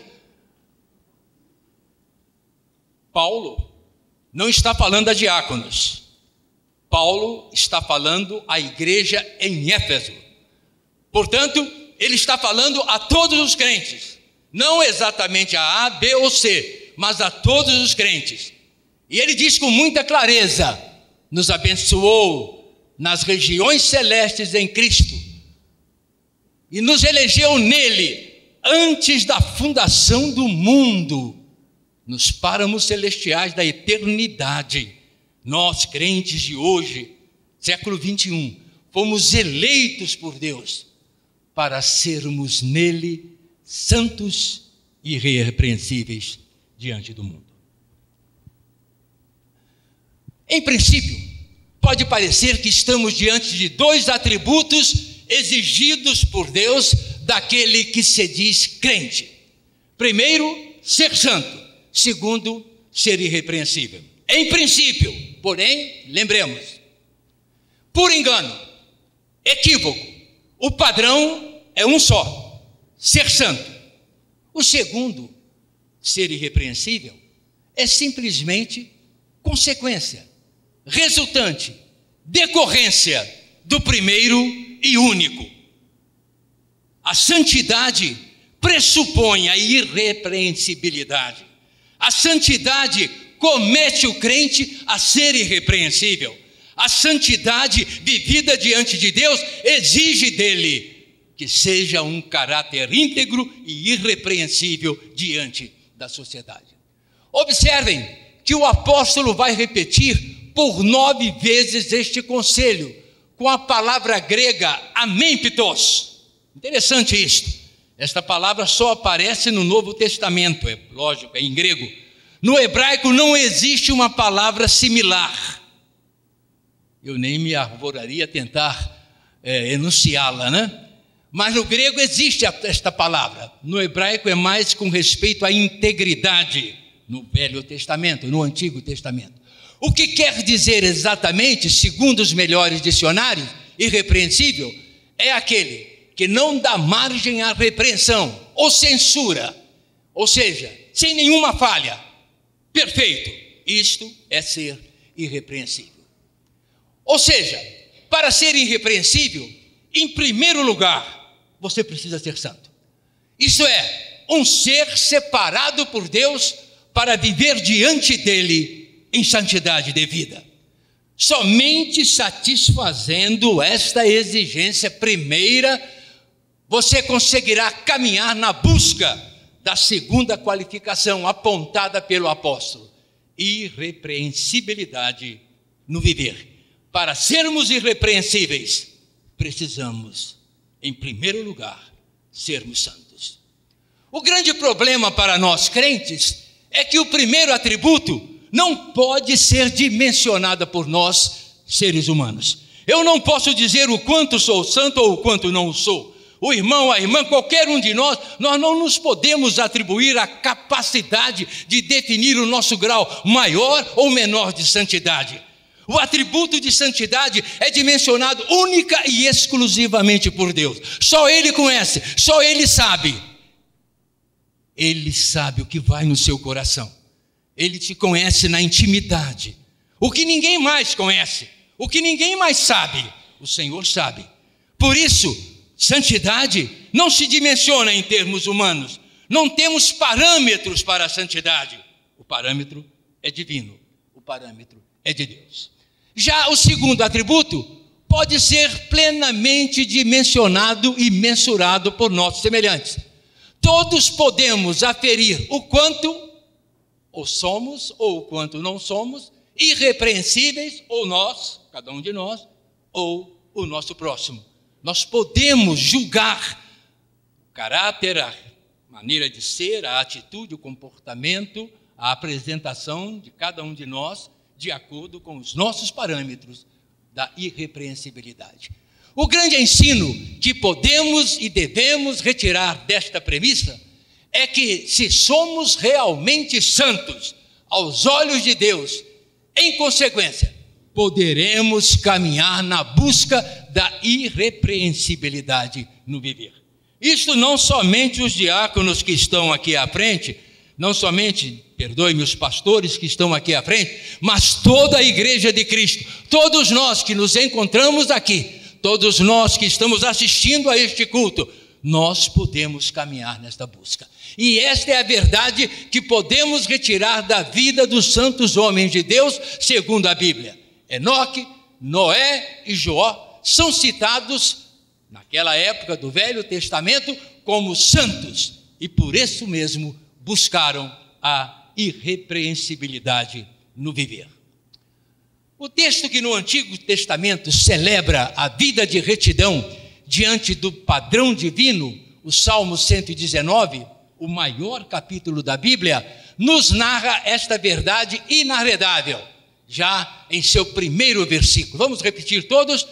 Paulo não está falando a diáconos. Paulo está falando à igreja em Éfeso. Portanto, ele está falando a todos os crentes. Não exatamente a A, B ou C, mas a todos os crentes. E ele diz com muita clareza: nos abençoou nas regiões celestes em Cristo e nos elegeu nele antes da fundação do mundo, nos páramos celestiais da eternidade. Nós, crentes de hoje, século 21, fomos eleitos por Deus para sermos nele santos e irrepreensíveis diante do mundo. Em princípio, pode parecer que estamos diante de dois atributos exigidos por Deus daquele que se diz crente. Primeiro, ser santo. Segundo, ser irrepreensível. Em princípio, porém, lembremos, por engano, equívoco, o padrão é um só: ser santo. O segundo, ser irrepreensível, é simplesmente consequência, resultante, decorrência do primeiro e único. A santidade pressupõe a irrepreensibilidade. A santidade comete o crente a ser irrepreensível. A santidade vivida diante de Deus exige dele que seja um caráter íntegro e irrepreensível diante da sociedade. Observem que o apóstolo vai repetir por 9 vezes este conselho, com a palavra grega amemptos. Interessante isto. Esta palavra só aparece no Novo Testamento, é lógico, é em grego. No hebraico não existe uma palavra similar. Eu nem me arvoraria a tentar enunciá-la, né? Mas no grego existe esta palavra. No hebraico é mais com respeito à integridade, no Velho Testamento, no Antigo Testamento. O que quer dizer exatamente, segundo os melhores dicionários, irrepreensível, é aquele que não dá margem à repreensão ou censura, ou seja, sem nenhuma falha, perfeito. Isto é ser irrepreensível. Ou seja, para ser irrepreensível, em primeiro lugar, você precisa ser santo. Isso é, um ser separado por Deus para viver diante dele em santidade devida. Somente satisfazendo esta exigência primeira, você conseguirá caminhar na busca da segunda qualificação apontada pelo apóstolo: irrepreensibilidade no viver. Para sermos irrepreensíveis, precisamos, em primeiro lugar, sermos santos. O grande problema para nós crentes é que o primeiro atributo não pode ser dimensionado por nós, seres humanos. Eu não posso dizer o quanto sou santo ou o quanto não sou. O irmão, a irmã, qualquer um de nós não nos podemos atribuir a capacidade de definir o nosso grau maior ou menor de santidade. O atributo de santidade é dimensionado única e exclusivamente por Deus. Só Ele conhece, só Ele sabe. Ele sabe o que vai no seu coração. Ele te conhece na intimidade. O que ninguém mais conhece, o que ninguém mais sabe, o Senhor sabe. Por isso, santidade não se dimensiona em termos humanos. Não temos parâmetros para a santidade. O parâmetro é divino. O parâmetro é de Deus. Já o segundo atributo pode ser plenamente dimensionado e mensurado por nossos semelhantes. Todos podemos aferir o quanto ou somos ou o quanto não somos irrepreensíveis, ou nós, cada um de nós, ou o nosso próximo. Nós podemos julgar o caráter, a maneira de ser, a atitude, o comportamento, a apresentação de cada um de nós de acordo com os nossos parâmetros da irrepreensibilidade. O grande ensino que podemos e devemos retirar desta premissa é que, se somos realmente santos aos olhos de Deus, em consequência, poderemos caminhar na busca da irrepreensibilidade no viver. Isto não somente os diáconos que estão aqui à frente, não somente, perdoe-me, os pastores que estão aqui à frente, mas toda a igreja de Cristo, todos nós que nos encontramos aqui, todos nós que estamos assistindo a este culto, nós podemos caminhar nesta busca. E esta é a verdade que podemos retirar da vida dos santos homens de Deus, segundo a Bíblia. Enoque, Noé e Jó são citados naquela época do Velho Testamento como santos, e por isso mesmo buscaram a irrepreensibilidade no viver. O texto que no Antigo Testamento celebra a vida de retidão diante do padrão divino, o Salmo 119, o maior capítulo da Bíblia, nos narra esta verdade inarredável. já em seu primeiro versículo. Vamos repetir todos?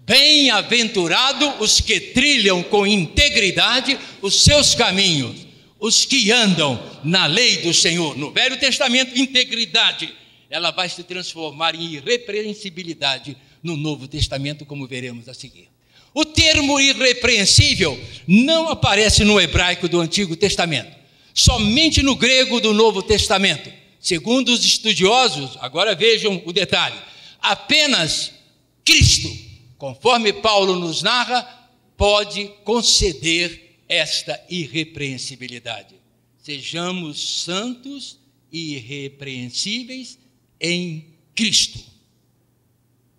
Bem-aventurado os que trilham com integridade os seus caminhos, os que andam na lei do Senhor. No Velho Testamento, integridade, ela vai se transformar em irrepreensibilidade no Novo Testamento, como veremos a seguir. O termo irrepreensível não aparece no hebraico do Antigo Testamento, somente no grego do Novo Testamento. Segundo os estudiosos, agora vejam o detalhe, apenas Cristo, conforme Paulo nos narra, pode conceder esta irrepreensibilidade. Sejamos santos e irrepreensíveis em Cristo.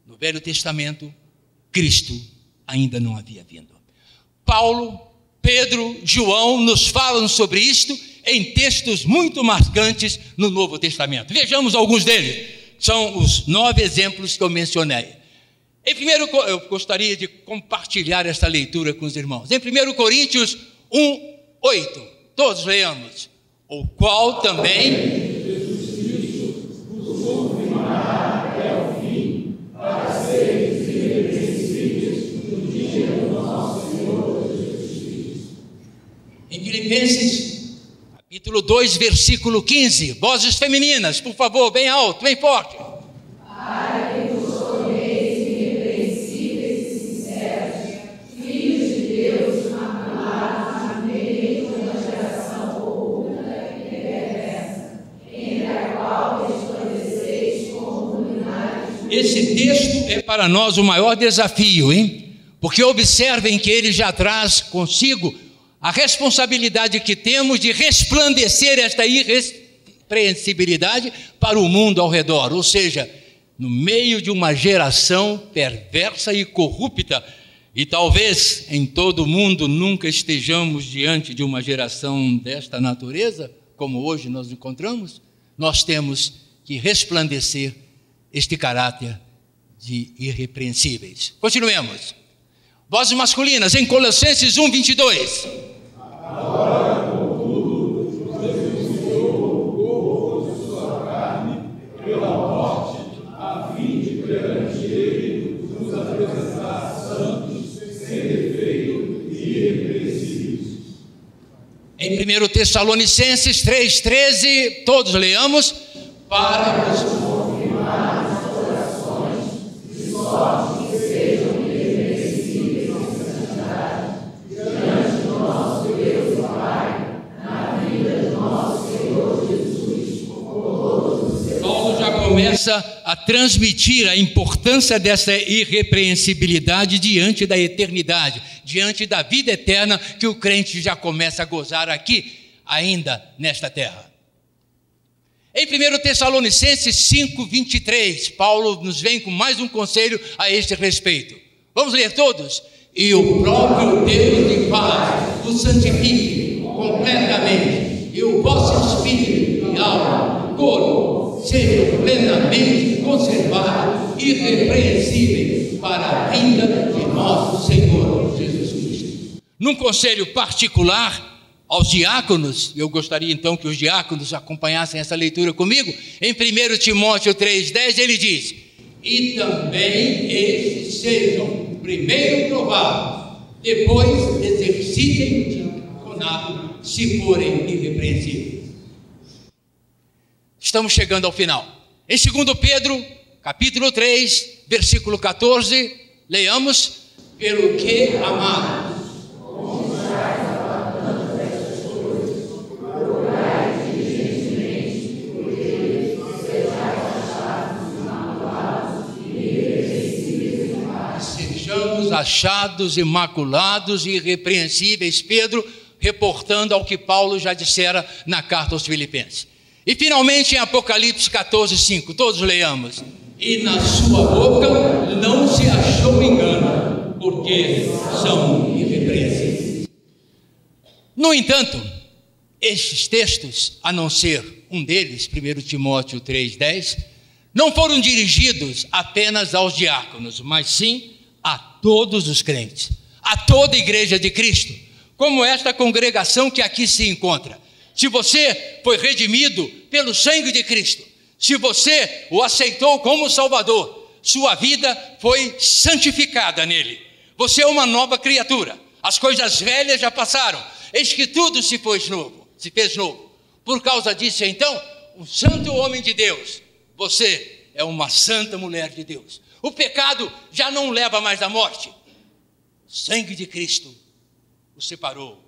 No Velho Testamento, Cristo ainda não havia vindo. Paulo, Pedro, João nos falam sobre isto em textos muito marcantes no Novo Testamento. Vejamos alguns deles. São os 9 exemplos que eu mencionei. Eu gostaria de compartilhar esta leitura com os irmãos. Em 1 Coríntios 1:8, todos leamos. O qual também em Filipenses, capítulo 2, versículo 15, vozes femininas, por favor, bem alto, bem forte. Para que vos torneis irrepreensíveis e sinceros, filhos de Deus, imaculados, no meio de uma geração corrupta e perversa, entre a qual resplandeceis como luminares. Esse texto é para nós o maior desafio, hein? Porque observem que ele já traz consigo a responsabilidade que temos de resplandecer esta irrepreensibilidade para o mundo ao redor, ou seja, no meio de uma geração perversa e corrupta, e talvez em todo o mundo nunca estejamos diante de uma geração desta natureza, como hoje nós encontramos, nós temos que resplandecer este caráter de irrepreensíveis. Continuemos. Vozes masculinas, em Colossenses 1:22. Agora, contudo, vos denunciou o corpo de sua carne pela morte, a fim de perante ele nos apresentar santos, sem defeito e irrepreensíveis. Em 1 Tessalonicenses 3:13, todos leamos. Para vos confirmar os corações, de sorte que sejam irrepreensíveis na santidade, diante do nosso Deus e Pai, na vida do nosso Senhor Jesus, com todos os seus. Paulo já começa a transmitir a importância dessa irrepreensibilidade diante da eternidade, diante da vida eterna que o crente já começa a gozar aqui, ainda nesta terra. Em 1 Tessalonicenses 5:23, Paulo nos vem com mais um conselho a este respeito. Vamos ler todos? E o próprio Deus de paz vos santifique completamente, e o vosso espírito e alma, corpo, sejam plenamente conservados, irrepreensíveis para a vinda de nosso Senhor Jesus Cristo. Num conselho particular aos diáconos, eu gostaria então que os diáconos acompanhassem essa leitura comigo. Em 1 Timóteo 3:10 ele diz: e também estes sejam primeiro provados, depois exercitem o diaconato, se forem irrepreensíveis. Estamos chegando ao final. Em 2 Pedro, capítulo 3, versículo 14, leiamos: pelo que, amados, achados imaculados e irrepreensíveis, Pedro reportando ao que Paulo já dissera na carta aos Filipenses. E finalmente em Apocalipse 14:5, todos leiamos: e na sua boca não se achou engano, porque são irrepreensíveis. No entanto, estes textos, a não ser um deles, 1 Timóteo 3:10, não foram dirigidos apenas aos diáconos, mas sim a todos os crentes, a toda a igreja de Cristo, como esta congregação que aqui se encontra. Se você foi redimido pelo sangue de Cristo, Se você o aceitou como Salvador, sua vida foi santificada nele. Você é uma nova criatura. As coisas velhas já passaram. Eis que tudo se fez novo. Por causa disso, então, um santo homem de Deus, você é uma santa mulher de Deus. O pecado já não leva mais à morte. O sangue de Cristo o separou,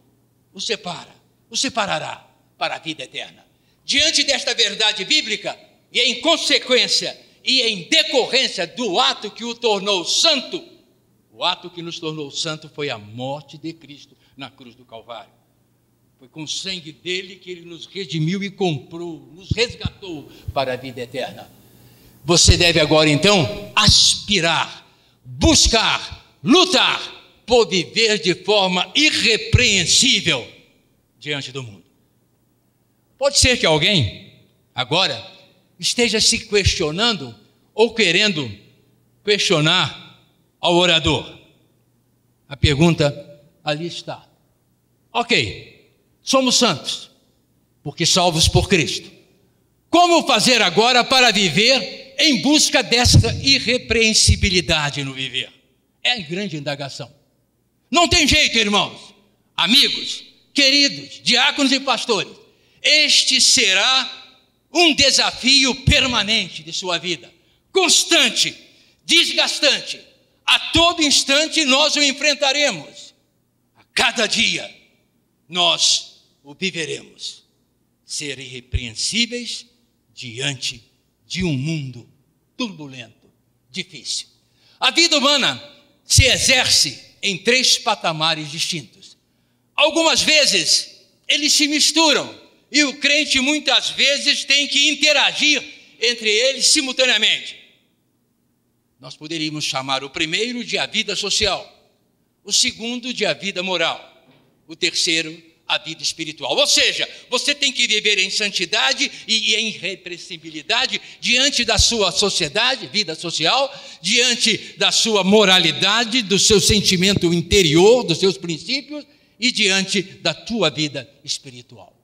o separa, o separará para a vida eterna. Diante desta verdade bíblica, e em consequência e em decorrência do ato que o tornou santo, o ato que nos tornou santo foi a morte de Cristo na cruz do Calvário. Foi com o sangue dele que ele nos redimiu e comprou, nos resgatou para a vida eterna. Você deve agora então aspirar, buscar, lutar por viver de forma irrepreensível diante do mundo. Pode ser que alguém agora esteja se questionando ou querendo questionar ao orador. A pergunta ali está. Ok, somos santos, porque salvos por Cristo. Como fazer agora para viver em busca dessa irrepreensibilidade no viver? É a grande indagação. Não tem jeito, irmãos, amigos, queridos, diáconos e pastores. Este será um desafio permanente de sua vida, constante, desgastante. A todo instante nós o enfrentaremos. A cada dia nós o viveremos. Ser irrepreensíveis diante de um mundo turbulento, difícil. A vida humana se exerce em 3 patamares distintos. Algumas vezes eles se misturam e o crente muitas vezes tem que interagir entre eles simultaneamente. Nós poderíamos chamar o primeiro de a vida social, o segundo de a vida moral, o terceiro a vida espiritual. Ou seja, você tem que viver em santidade e em irrepreensibilidade diante da sua sociedade, vida social, diante da sua moralidade, do seu sentimento interior, dos seus princípios e diante da tua vida espiritual.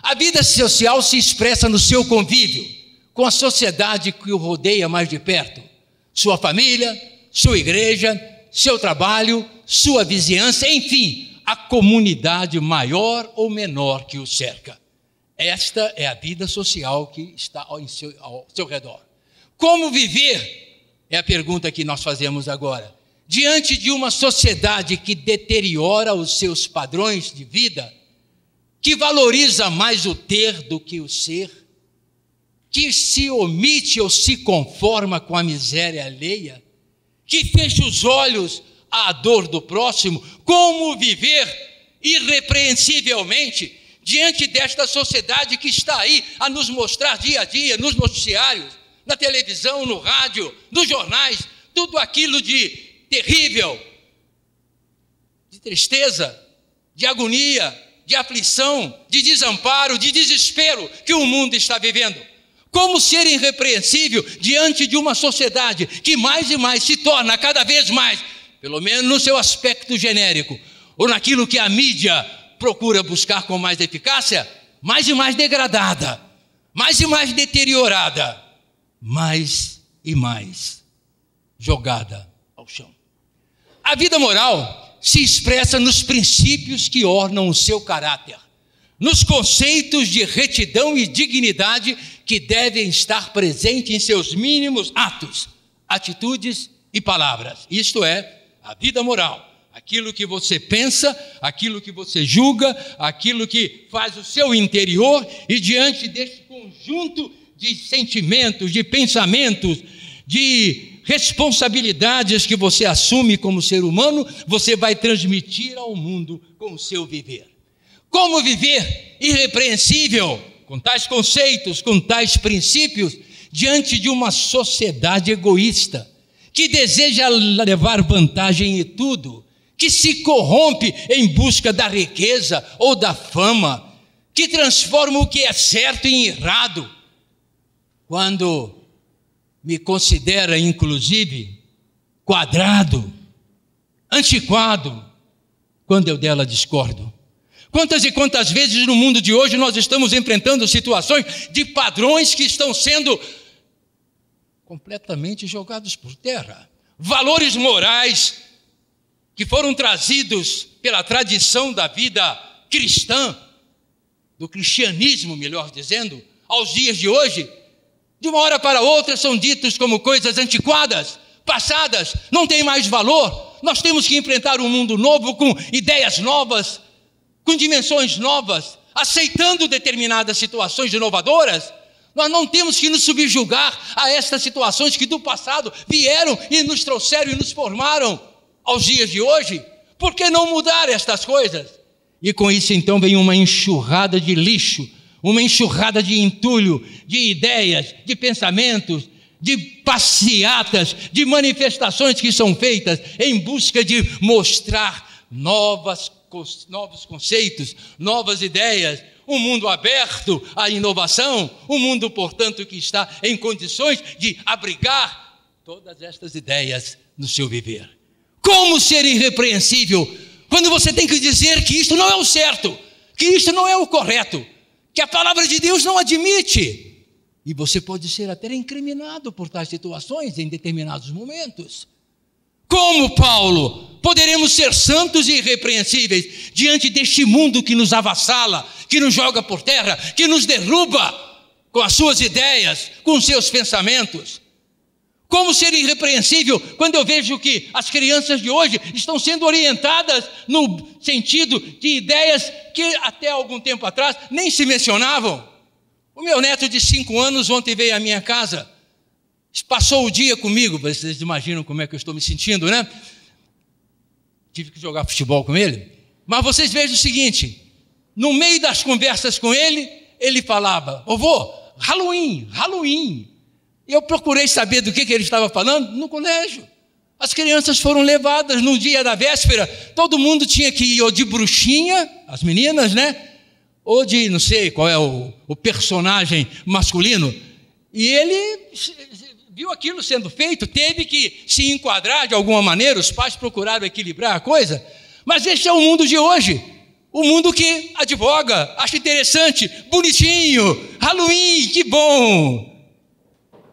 A vida social se expressa no seu convívio com a sociedade que o rodeia mais de perto, sua família, sua igreja, seu trabalho, sua vizinhança, enfim, a comunidade maior ou menor que o cerca. Esta é a vida social que está ao seu redor. Como viver? É a pergunta que nós fazemos agora. Diante de uma sociedade que deteriora os seus padrões de vida, que valoriza mais o ter do que o ser, que se omite ou se conforma com a miséria alheia, que fecha os olhos à dor do próximo, como viver irrepreensivelmente diante desta sociedade que está aí a nos mostrar dia a dia, nos noticiários, na televisão, no rádio, nos jornais, tudo aquilo de terrível, de tristeza, de agonia, de aflição, de desamparo, de desespero que o mundo está vivendo. Como ser irrepreensível diante de uma sociedade que mais e mais se torna cada vez mais, pelo menos no seu aspecto genérico, ou naquilo que a mídia procura buscar com mais eficácia, mais e mais degradada, mais e mais deteriorada, mais e mais jogada ao chão. A vida moral se expressa nos princípios que ornam o seu caráter, nos conceitos de retidão e dignidade que devem estar presentes em seus mínimos atos, atitudes e palavras. Isto é, a vida moral, aquilo que você pensa, aquilo que você julga, aquilo que faz o seu interior, e diante deste conjunto de sentimentos, de pensamentos, de responsabilidades que você assume como ser humano, você vai transmitir ao mundo com o seu viver. Como viver irrepreensível, com tais conceitos, com tais princípios, diante de uma sociedade egoísta, que deseja levar vantagem em tudo, que se corrompe em busca da riqueza ou da fama, que transforma o que é certo em errado, quando me considera, inclusive, quadrado, antiquado, quando eu dela discordo, Quantas e quantas vezes no mundo de hoje nós estamos enfrentando situações de padrões que estão sendo completamente jogados por terra. Valores morais que foram trazidos pela tradição da vida cristã, do cristianismo, melhor dizendo, aos dias de hoje, de uma hora para outra são ditos como coisas antiquadas, passadas, não tem mais valor. Nós temos que enfrentar um mundo novo, com ideias novas, com dimensões novas, aceitando determinadas situações inovadoras. Nós não temos que nos subjugar a estas situações que do passado vieram e nos trouxeram e nos formaram aos dias de hoje. Por que não mudar estas coisas? E com isso então vem uma enxurrada de lixo, uma enxurrada de entulho, de ideias, de pensamentos, de passeatas, de manifestações que são feitas em busca de mostrar novos conceitos, novas ideias, um mundo aberto à inovação, um mundo, portanto, que está em condições de abrigar todas estas ideias no seu viver. Como ser irrepreensível quando você tem que dizer que isto não é o certo, que isto não é o correto, que a palavra de Deus não admite? E você pode ser até incriminado por tais situações em determinados momentos. Como Paulo, poderemos ser santos e irrepreensíveis diante deste mundo que nos avassala, que nos joga por terra, que nos derruba com as suas ideias, com os seus pensamentos? Como ser irrepreensível quando eu vejo que as crianças de hoje estão sendo orientadas no sentido de ideias que até algum tempo atrás nem se mencionavam? O meu neto de 5 anos ontem veio à minha casa, passou o dia comigo, vocês imaginam como é que eu estou me sentindo, né? Tive que jogar futebol com ele. Mas vocês vejam o seguinte, no meio das conversas com ele, ele falava: vovô, Halloween. E eu procurei saber do que ele estava falando no colégio. As crianças foram levadas no dia da véspera, todo mundo tinha que ir ou de bruxinha, as meninas, né? Ou de, não sei qual é o personagem masculino. E ele viu aquilo sendo feito, teve que se enquadrar de alguma maneira, os pais procuraram equilibrar a coisa. Mas este é o mundo de hoje, o mundo que advoga, acha interessante, bonitinho, Halloween, que bom.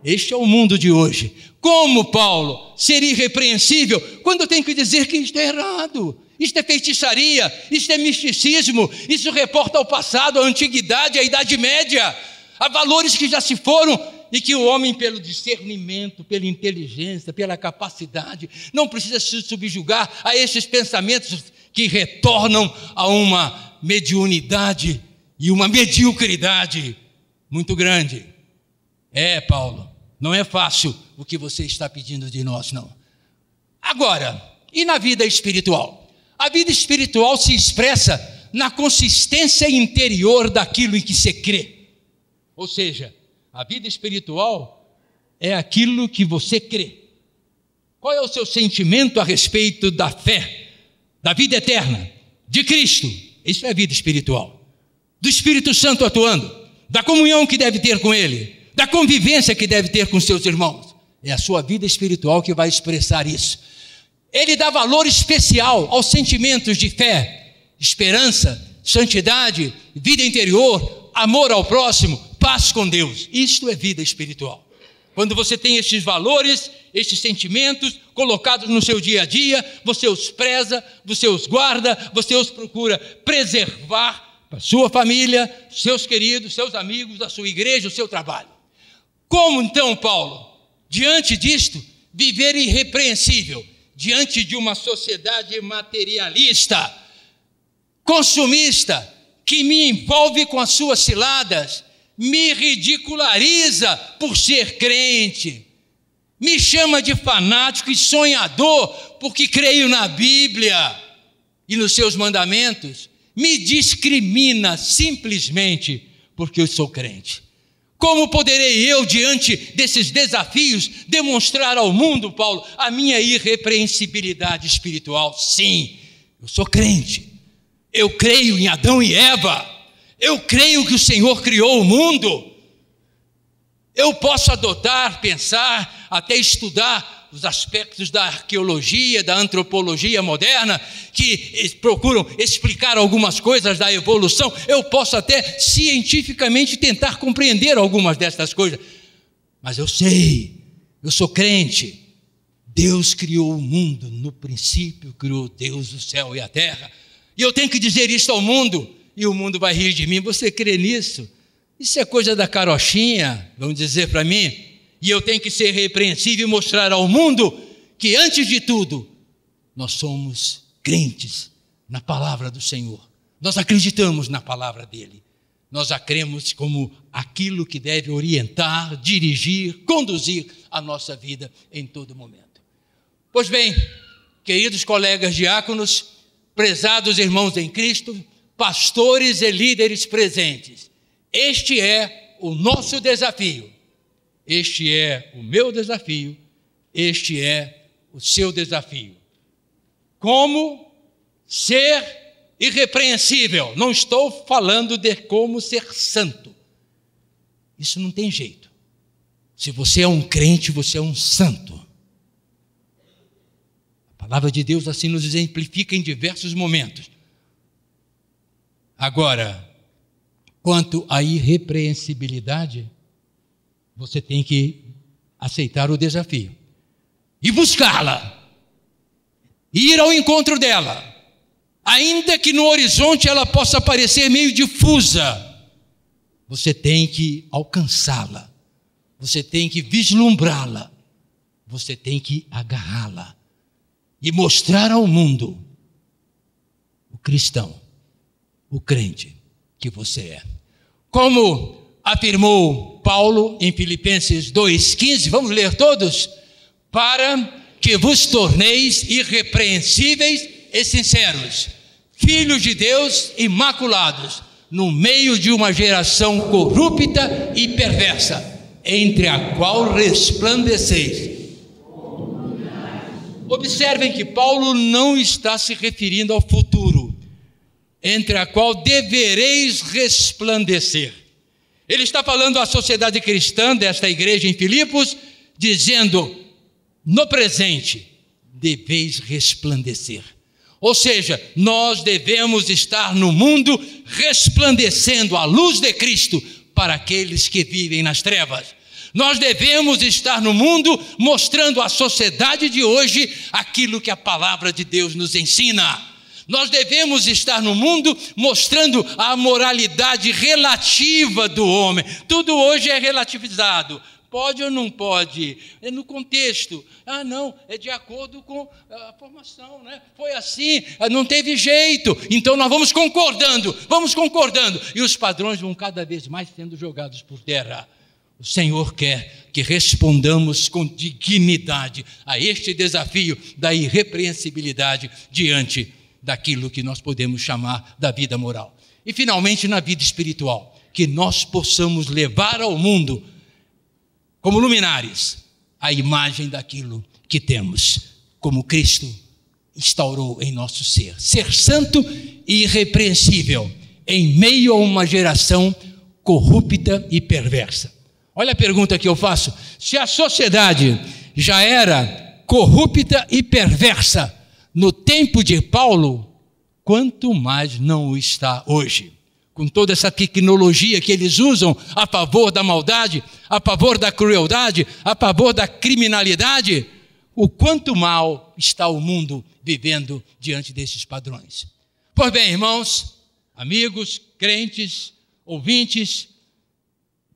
Este é o mundo de hoje. Como, Paulo, ser irrepreensível quando eu tenho que dizer que isto é errado? Isto é feitiçaria, isto é misticismo, isso reporta ao passado, à antiguidade, à Idade Média, a valores que já se foram e que o homem, pelo discernimento, pela inteligência, pela capacidade, não precisa se subjugar a esses pensamentos que retornam a uma mediunidade e uma mediocridade muito grande. Paulo, não é fácil o que você está pedindo de nós, não. Agora, e na vida espiritual? A vida espiritual se expressa na consistência interior daquilo em que você crê. Ou seja, a vida espiritual é aquilo que você crê. Qual é o seu sentimento a respeito da fé, da vida eterna, de Cristo? Isso é a vida espiritual. Do Espírito Santo atuando, da comunhão que deve ter com Ele, da convivência que deve ter com seus irmãos. É a sua vida espiritual que vai expressar isso. Ele dá valor especial aos sentimentos de fé, esperança, santidade, vida interior, amor ao próximo, paz com Deus. Isto é vida espiritual. Quando você tem estes valores, estes sentimentos colocados no seu dia a dia, você os preza, você os guarda, você os procura preservar para a sua família, seus queridos, seus amigos, a sua igreja, o seu trabalho. Como então, Paulo, diante disto, viver irrepreensível, diante de uma sociedade materialista, consumista, que me envolve com as suas ciladas, me ridiculariza por ser crente, me chama de fanático e sonhador porque creio na Bíblia e nos seus mandamentos, me discrimina simplesmente porque eu sou crente. Como poderei eu, diante desses desafios, demonstrar ao mundo, Paulo, a minha irrepreensibilidade espiritual? Sim, eu sou crente. Eu creio em Adão e Eva. Eu creio que o Senhor criou o mundo. Eu posso adotar, pensar, até estudar os aspectos da arqueologia, da antropologia moderna, que procuram explicar algumas coisas da evolução. Eu posso até cientificamente tentar compreender algumas dessas coisas, mas eu sei, eu sou crente. Deus criou o mundo, no princípio criou Deus o céu e a terra, e eu tenho que dizer isso ao mundo, e o mundo vai rir de mim. Você crê nisso? Isso é coisa da carochinha, vão dizer para mim, e eu tenho que ser repreensível e mostrar ao mundo que, antes de tudo, nós somos crentes na palavra do Senhor. Nós acreditamos na palavra dele. Nós a cremos como aquilo que deve orientar, dirigir, conduzir a nossa vida em todo momento. Pois bem, queridos colegas diáconos, prezados irmãos em Cristo, pastores e líderes presentes, este é o nosso desafio, este é o meu desafio, este é o seu desafio. Como ser irrepreensível? Não estou falando de como ser santo. Isso não tem jeito. Se você é um crente, você é um santo. A palavra de Deus assim nos exemplifica em diversos momentos. Agora, quanto à irrepreensibilidade, você tem que aceitar o desafio e buscá-la, ir ao encontro dela, ainda que no horizonte ela possa parecer meio difusa. Você tem que alcançá-la, você tem que vislumbrá-la, você tem que agarrá-la e mostrar ao mundo o cristão, o crente que você é. Como afirmou Paulo em Filipenses 2,15, vamos ler todos? Para que vos torneis irrepreensíveis e sinceros, filhos de Deus imaculados, no meio de uma geração corrupta e perversa, entre a qual resplandeceis. Observem que Paulo não está se referindo ao futuro, entre a qual devereis resplandecer. Ele está falando à sociedade cristã desta igreja em Filipos, dizendo, no presente, deveis resplandecer. Ou seja, nós devemos estar no mundo resplandecendo a luz de Cristo para aqueles que vivem nas trevas. Nós devemos estar no mundo mostrando à sociedade de hoje aquilo que a palavra de Deus nos ensina. Nós devemos estar no mundo mostrando a moralidade relativa do homem. Tudo hoje é relativizado. Pode ou não pode? É no contexto. Ah, não, é de acordo com a formação, né? Foi assim, não teve jeito. Então nós vamos concordando. E os padrões vão cada vez mais sendo jogados por terra. O Senhor quer que respondamos com dignidade a este desafio da irrepreensibilidade diante daquilo que nós podemos chamar da vida moral. E finalmente na vida espiritual, que nós possamos levar ao mundo, como luminares, a imagem daquilo que temos, como Cristo instaurou em nosso ser. Ser santo e irrepreensível em meio a uma geração corrupta e perversa. Olha a pergunta que eu faço: se a sociedade já era corrupta e perversa no tempo de Paulo, quanto mais não o está hoje? Com toda essa tecnologia que eles usam a favor da maldade, a favor da crueldade, a favor da criminalidade, o quanto mal está o mundo vivendo diante desses padrões. Pois bem, irmãos, amigos, crentes, ouvintes,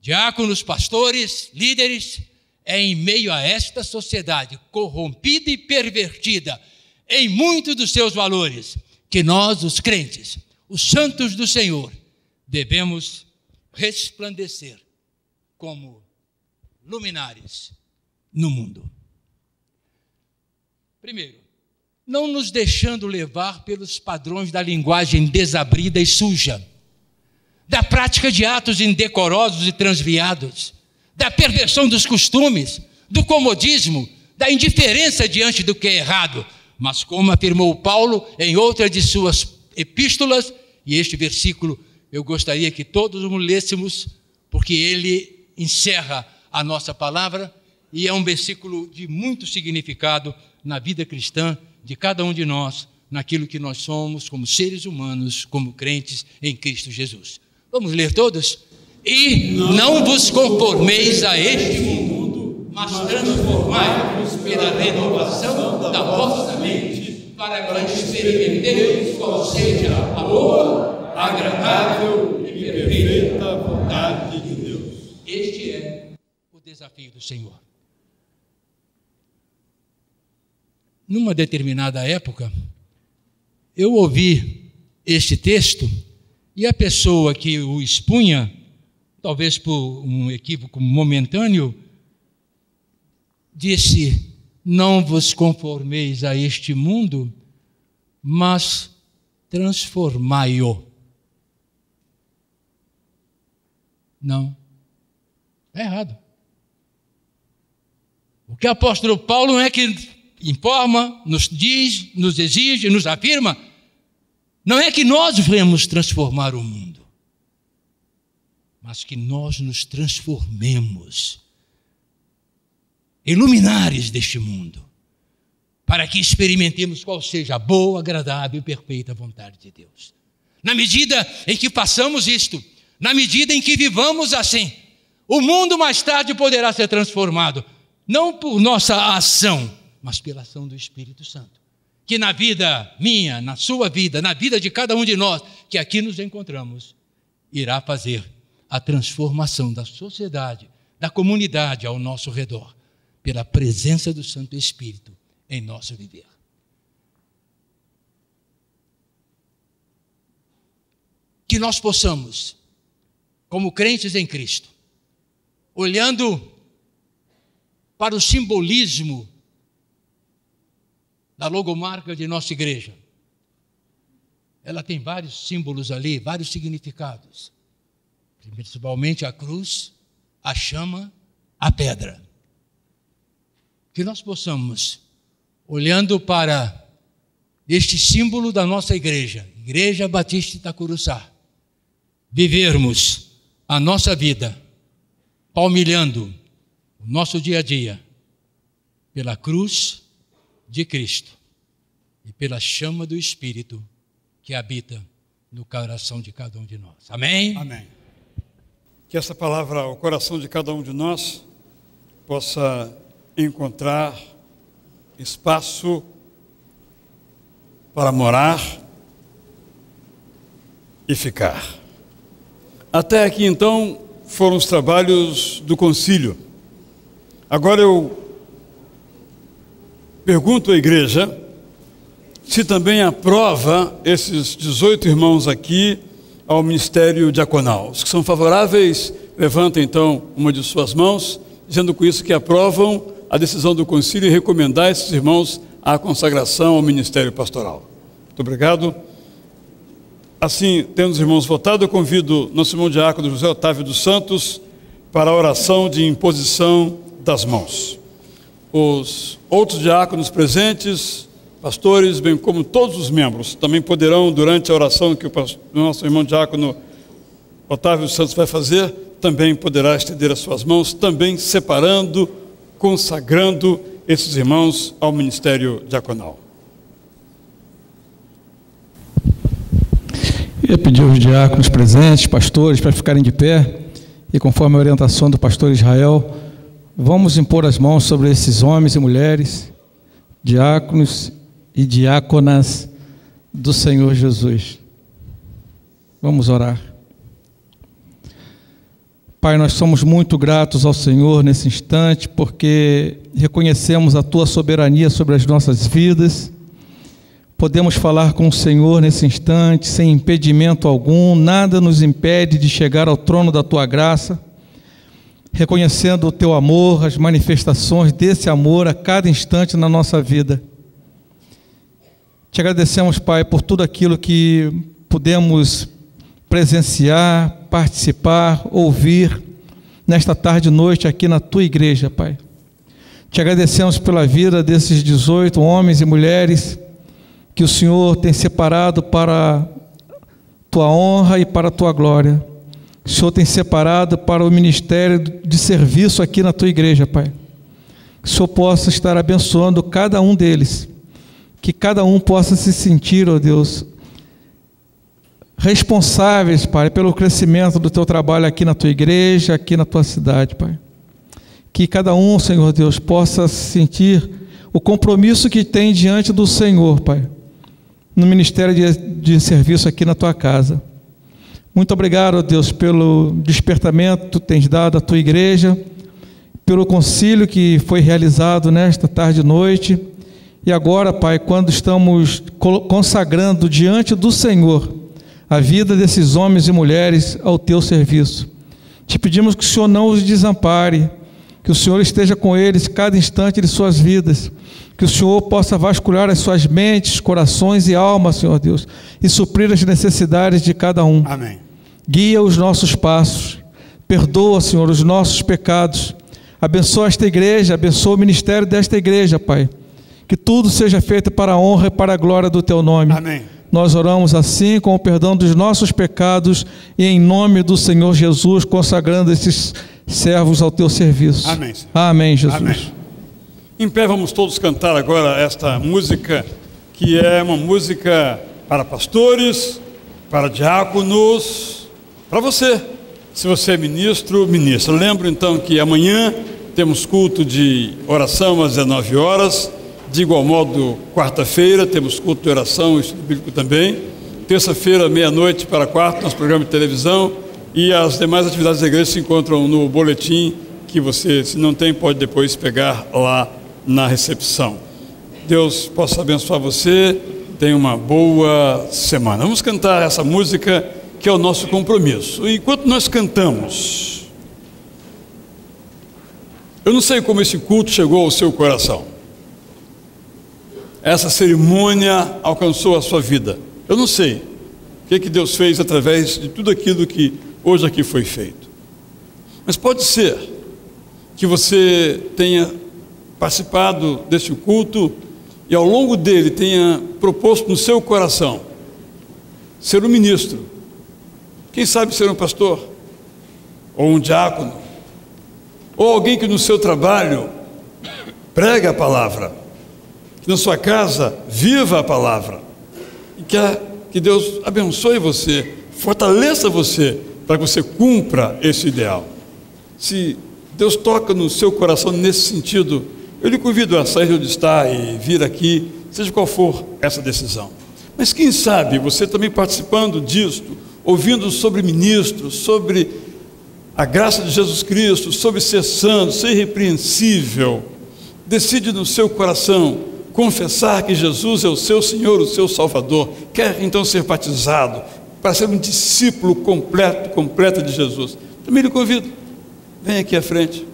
diáconos, pastores, líderes, é em meio a esta sociedade corrompida e pervertida em muitos dos seus valores que nós, os crentes, os santos do Senhor, devemos resplandecer como luminares no mundo. Primeiro, não nos deixando levar pelos padrões da linguagem desabrida e suja, da prática de atos indecorosos e transviados, da perversão dos costumes, do comodismo, da indiferença diante do que é errado, mas como afirmou Paulo em outra de suas epístolas, e este versículo eu gostaria que todos o lêssemos, porque ele encerra a nossa palavra, e é um versículo de muito significado na vida cristã de cada um de nós, naquilo que nós somos como seres humanos, como crentes em Cristo Jesus. Vamos ler todos? E não vos conformeis a este mundo, mas transformai-vos pela renovação da vossa mente, para que experimenteis qual seja a boa, agradável e perfeita vontade de Deus. Este é o desafio do Senhor. Numa determinada época, eu ouvi este texto e a pessoa que o expunha, talvez por um equívoco momentâneo, disse: não vos conformeis a este mundo, mas transformai-o. Não, é errado. O que o apóstolo Paulo não é que informa, nos diz, nos exige, nos afirma, não é que nós venhamos transformar o mundo, mas que nós nos transformemos em luminares deste mundo, para que experimentemos qual seja a boa, agradável e perfeita vontade de Deus. Na medida em que façamos isto, na medida em que vivamos assim, o mundo mais tarde poderá ser transformado, não por nossa ação, mas pela ação do Espírito Santo, que na vida minha, na sua vida, na vida de cada um de nós, que aqui nos encontramos, irá fazer a transformação da sociedade, da comunidade ao nosso redor, pela presença do Santo Espírito em nosso viver. Que nós possamos, como crentes em Cristo, olhando para o simbolismo da logomarca de nossa igreja. Ela tem vários símbolos ali, vários significados. Principalmente a cruz, a chama, a pedra. Que nós possamos, olhando para este símbolo da nossa igreja, Igreja Batista Itacuruçá, vivermos a nossa vida palmilhando o nosso dia a dia pela cruz de Cristo e pela chama do Espírito que habita no coração de cada um de nós. Amém? Amém. Que essa palavra ao coração de cada um de nós possa encontrar espaço para morar e ficar. Até aqui, então, foram os trabalhos do concílio. Agora eu pergunto à igreja se também aprova esses 18 irmãos aqui ao ministério diaconal. Os que são favoráveis, levantem então uma de suas mãos, dizendo com isso que aprovam a decisão do concílio e recomendar esses irmãos à consagração ao ministério pastoral. Muito obrigado. Assim, tendo os irmãos votado, eu convido nosso irmão diácono José Otávio dos Santos para a oração de imposição das mãos. Os outros diáconos presentes, pastores, bem como todos os membros, também poderão, durante a oração que o nosso irmão diácono Otávio dos Santos vai fazer, também poderá estender as suas mãos, também separando, consagrando esses irmãos ao ministério diaconal. Eu ia pedir aos diáconos presentes, pastores, para ficarem de pé, e conforme a orientação do pastor Israel, vamos impor as mãos sobre esses homens e mulheres, diáconos e diáconas do Senhor Jesus. Vamos orar. Pai, nós somos muito gratos ao Senhor nesse instante, porque reconhecemos a Tua soberania sobre as nossas vidas. Podemos falar com o Senhor nesse instante, sem impedimento algum, nada nos impede de chegar ao trono da Tua graça, reconhecendo o Teu amor, as manifestações desse amor a cada instante na nossa vida. Te agradecemos, Pai, por tudo aquilo que pudemos presenciar, participar, ouvir nesta tarde e noite aqui na Tua igreja, Pai. Te agradecemos pela vida desses 18 homens e mulheres que o Senhor tem separado para a Tua honra e para a Tua glória. O Senhor tem separado para o ministério de serviço aqui na Tua igreja, Pai. que o Senhor possa estar abençoando cada um deles, que cada um possa se sentir, ó Deus, responsáveis, Pai, pelo crescimento do Teu trabalho aqui na Tua igreja, aqui na Tua cidade, Pai. Que cada um, Senhor Deus, possa sentir o compromisso que tem diante do Senhor, Pai, no ministério de serviço aqui na Tua casa. Muito obrigado, ó Deus, pelo despertamento que Tu tens dado à Tua igreja, pelo concílio que foi realizado nesta tarde e noite, e agora, Pai, quando estamos consagrando diante do Senhor a vida desses homens e mulheres ao Teu serviço. Te pedimos que o Senhor não os desampare, que o Senhor esteja com eles cada instante de suas vidas, que o Senhor possa vasculhar as suas mentes, corações e almas, Senhor Deus, e suprir as necessidades de cada um. Amém. Guia os nossos passos, perdoa, Senhor, os nossos pecados, abençoa esta igreja, abençoa o ministério desta igreja, Pai, que tudo seja feito para a honra e para a glória do Teu nome. Amém. Nós oramos assim, com o perdão dos nossos pecados e em nome do Senhor Jesus, consagrando esses servos ao Teu serviço. Amém, Senhor. Amém, Jesus. Amém. Em pé, vamos todos cantar agora esta música, que é uma música para pastores, para diáconos, para você. Se você é ministro, ministra. Lembro então que amanhã temos culto de oração às 19 horas. De igual modo, quarta-feira temos culto de oração, estudo bíblico também. Terça-feira, meia-noite para quarto, nosso programa de televisão. E as demais atividades da igreja se encontram no boletim, que você, se não tem, pode depois pegar lá na recepção. Deus possa abençoar você. Tenha uma boa semana. Vamos cantar essa música, que é o nosso compromisso. E enquanto nós cantamos, eu não sei como esse culto chegou ao seu coração. Essa cerimônia alcançou a sua vida. Eu não sei o que Deus fez através de tudo aquilo que hoje aqui foi feito. Mas pode ser que você tenha participado deste culto e ao longo dele tenha proposto no seu coração ser um ministro. Quem sabe ser um pastor, ou um diácono, ou alguém que no seu trabalho prega a palavra, que na sua casa viva a palavra, e que Deus abençoe você, fortaleça você, para que você cumpra esse ideal. Se Deus toca no seu coração nesse sentido, eu lhe convido a sair de onde está e vir aqui, seja qual for essa decisão. Mas quem sabe você também participando disto, ouvindo sobre ministros, sobre a graça de Jesus Cristo, sobre ser santo, ser irrepreensível, decide no seu coração confessar que Jesus é o seu Senhor, o seu Salvador, quer então ser batizado para ser um discípulo completo de Jesus. Também lhe convido, vem aqui à frente.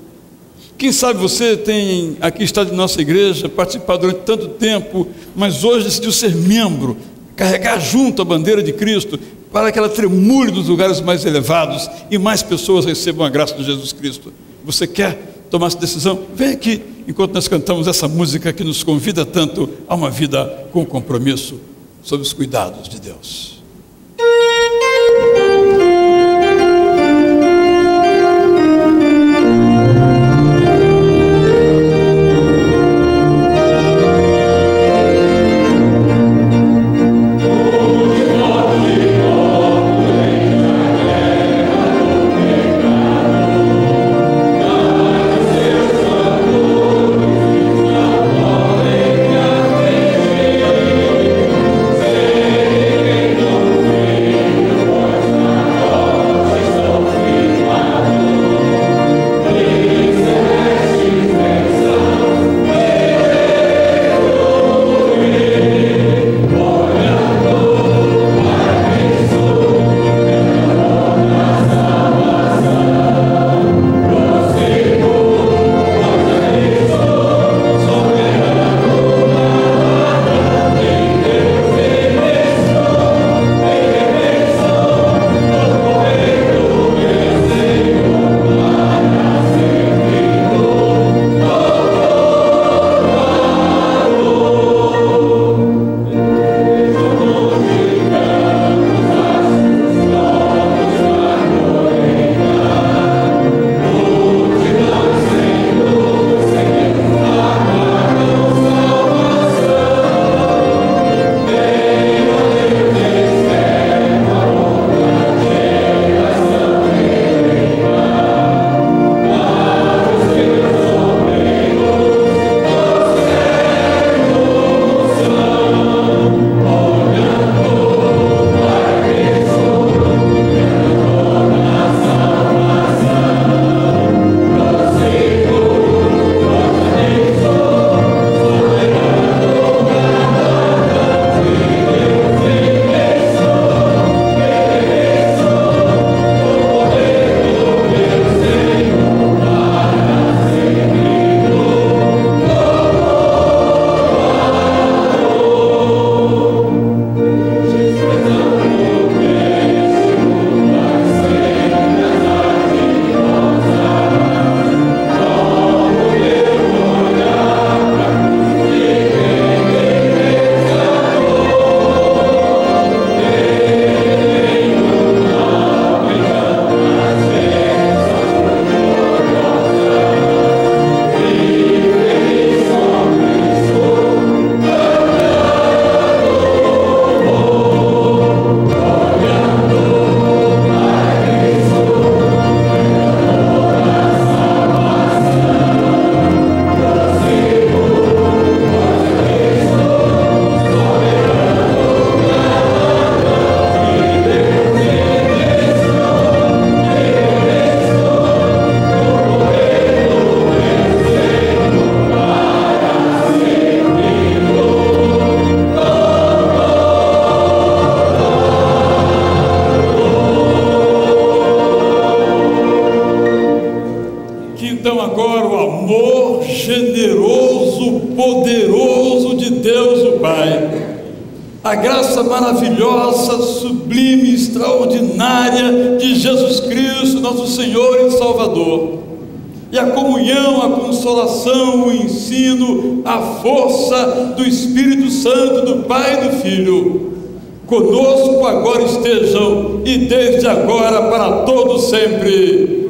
Quem sabe você tem aqui estado em nossa igreja, participado durante tanto tempo, mas hoje decidiu ser membro, carregar junto a bandeira de Cristo, para que ela tremule dos lugares mais elevados e mais pessoas recebam a graça de Jesus Cristo. Você quer tomar essa decisão? Vem aqui, enquanto nós cantamos essa música que nos convida tanto a uma vida com compromisso, sob os cuidados de Deus. Senhor. então agora o amor generoso, poderoso de Deus o Pai, a graça maravilhosa, sublime, extraordinária de Jesus Cristo, nosso Senhor e Salvador, e a comunhão, a consolação, o ensino, a força do Espírito Santo, do Pai e do Filho, conosco agora estejam e desde agora para todos sempre.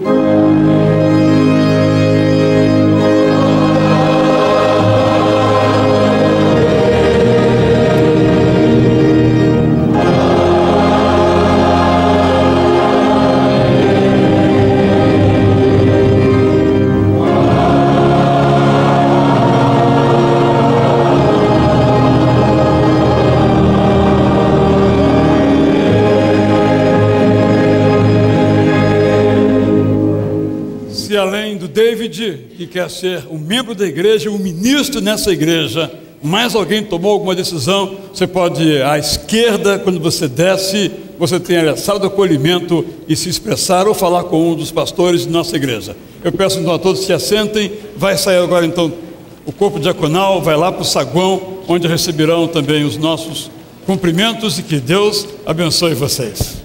Além do David, que quer ser um membro da igreja, um ministro nessa igreja, mais alguém tomou alguma decisão, você pode ir à esquerda, quando você desce, você tem a sala do acolhimento e se expressar ou falar com um dos pastores de nossa igreja. Eu peço então a todos que se assentem. Vai sair agora então o corpo diaconal, vai lá para o saguão, onde receberão também os nossos cumprimentos, e que Deus abençoe vocês.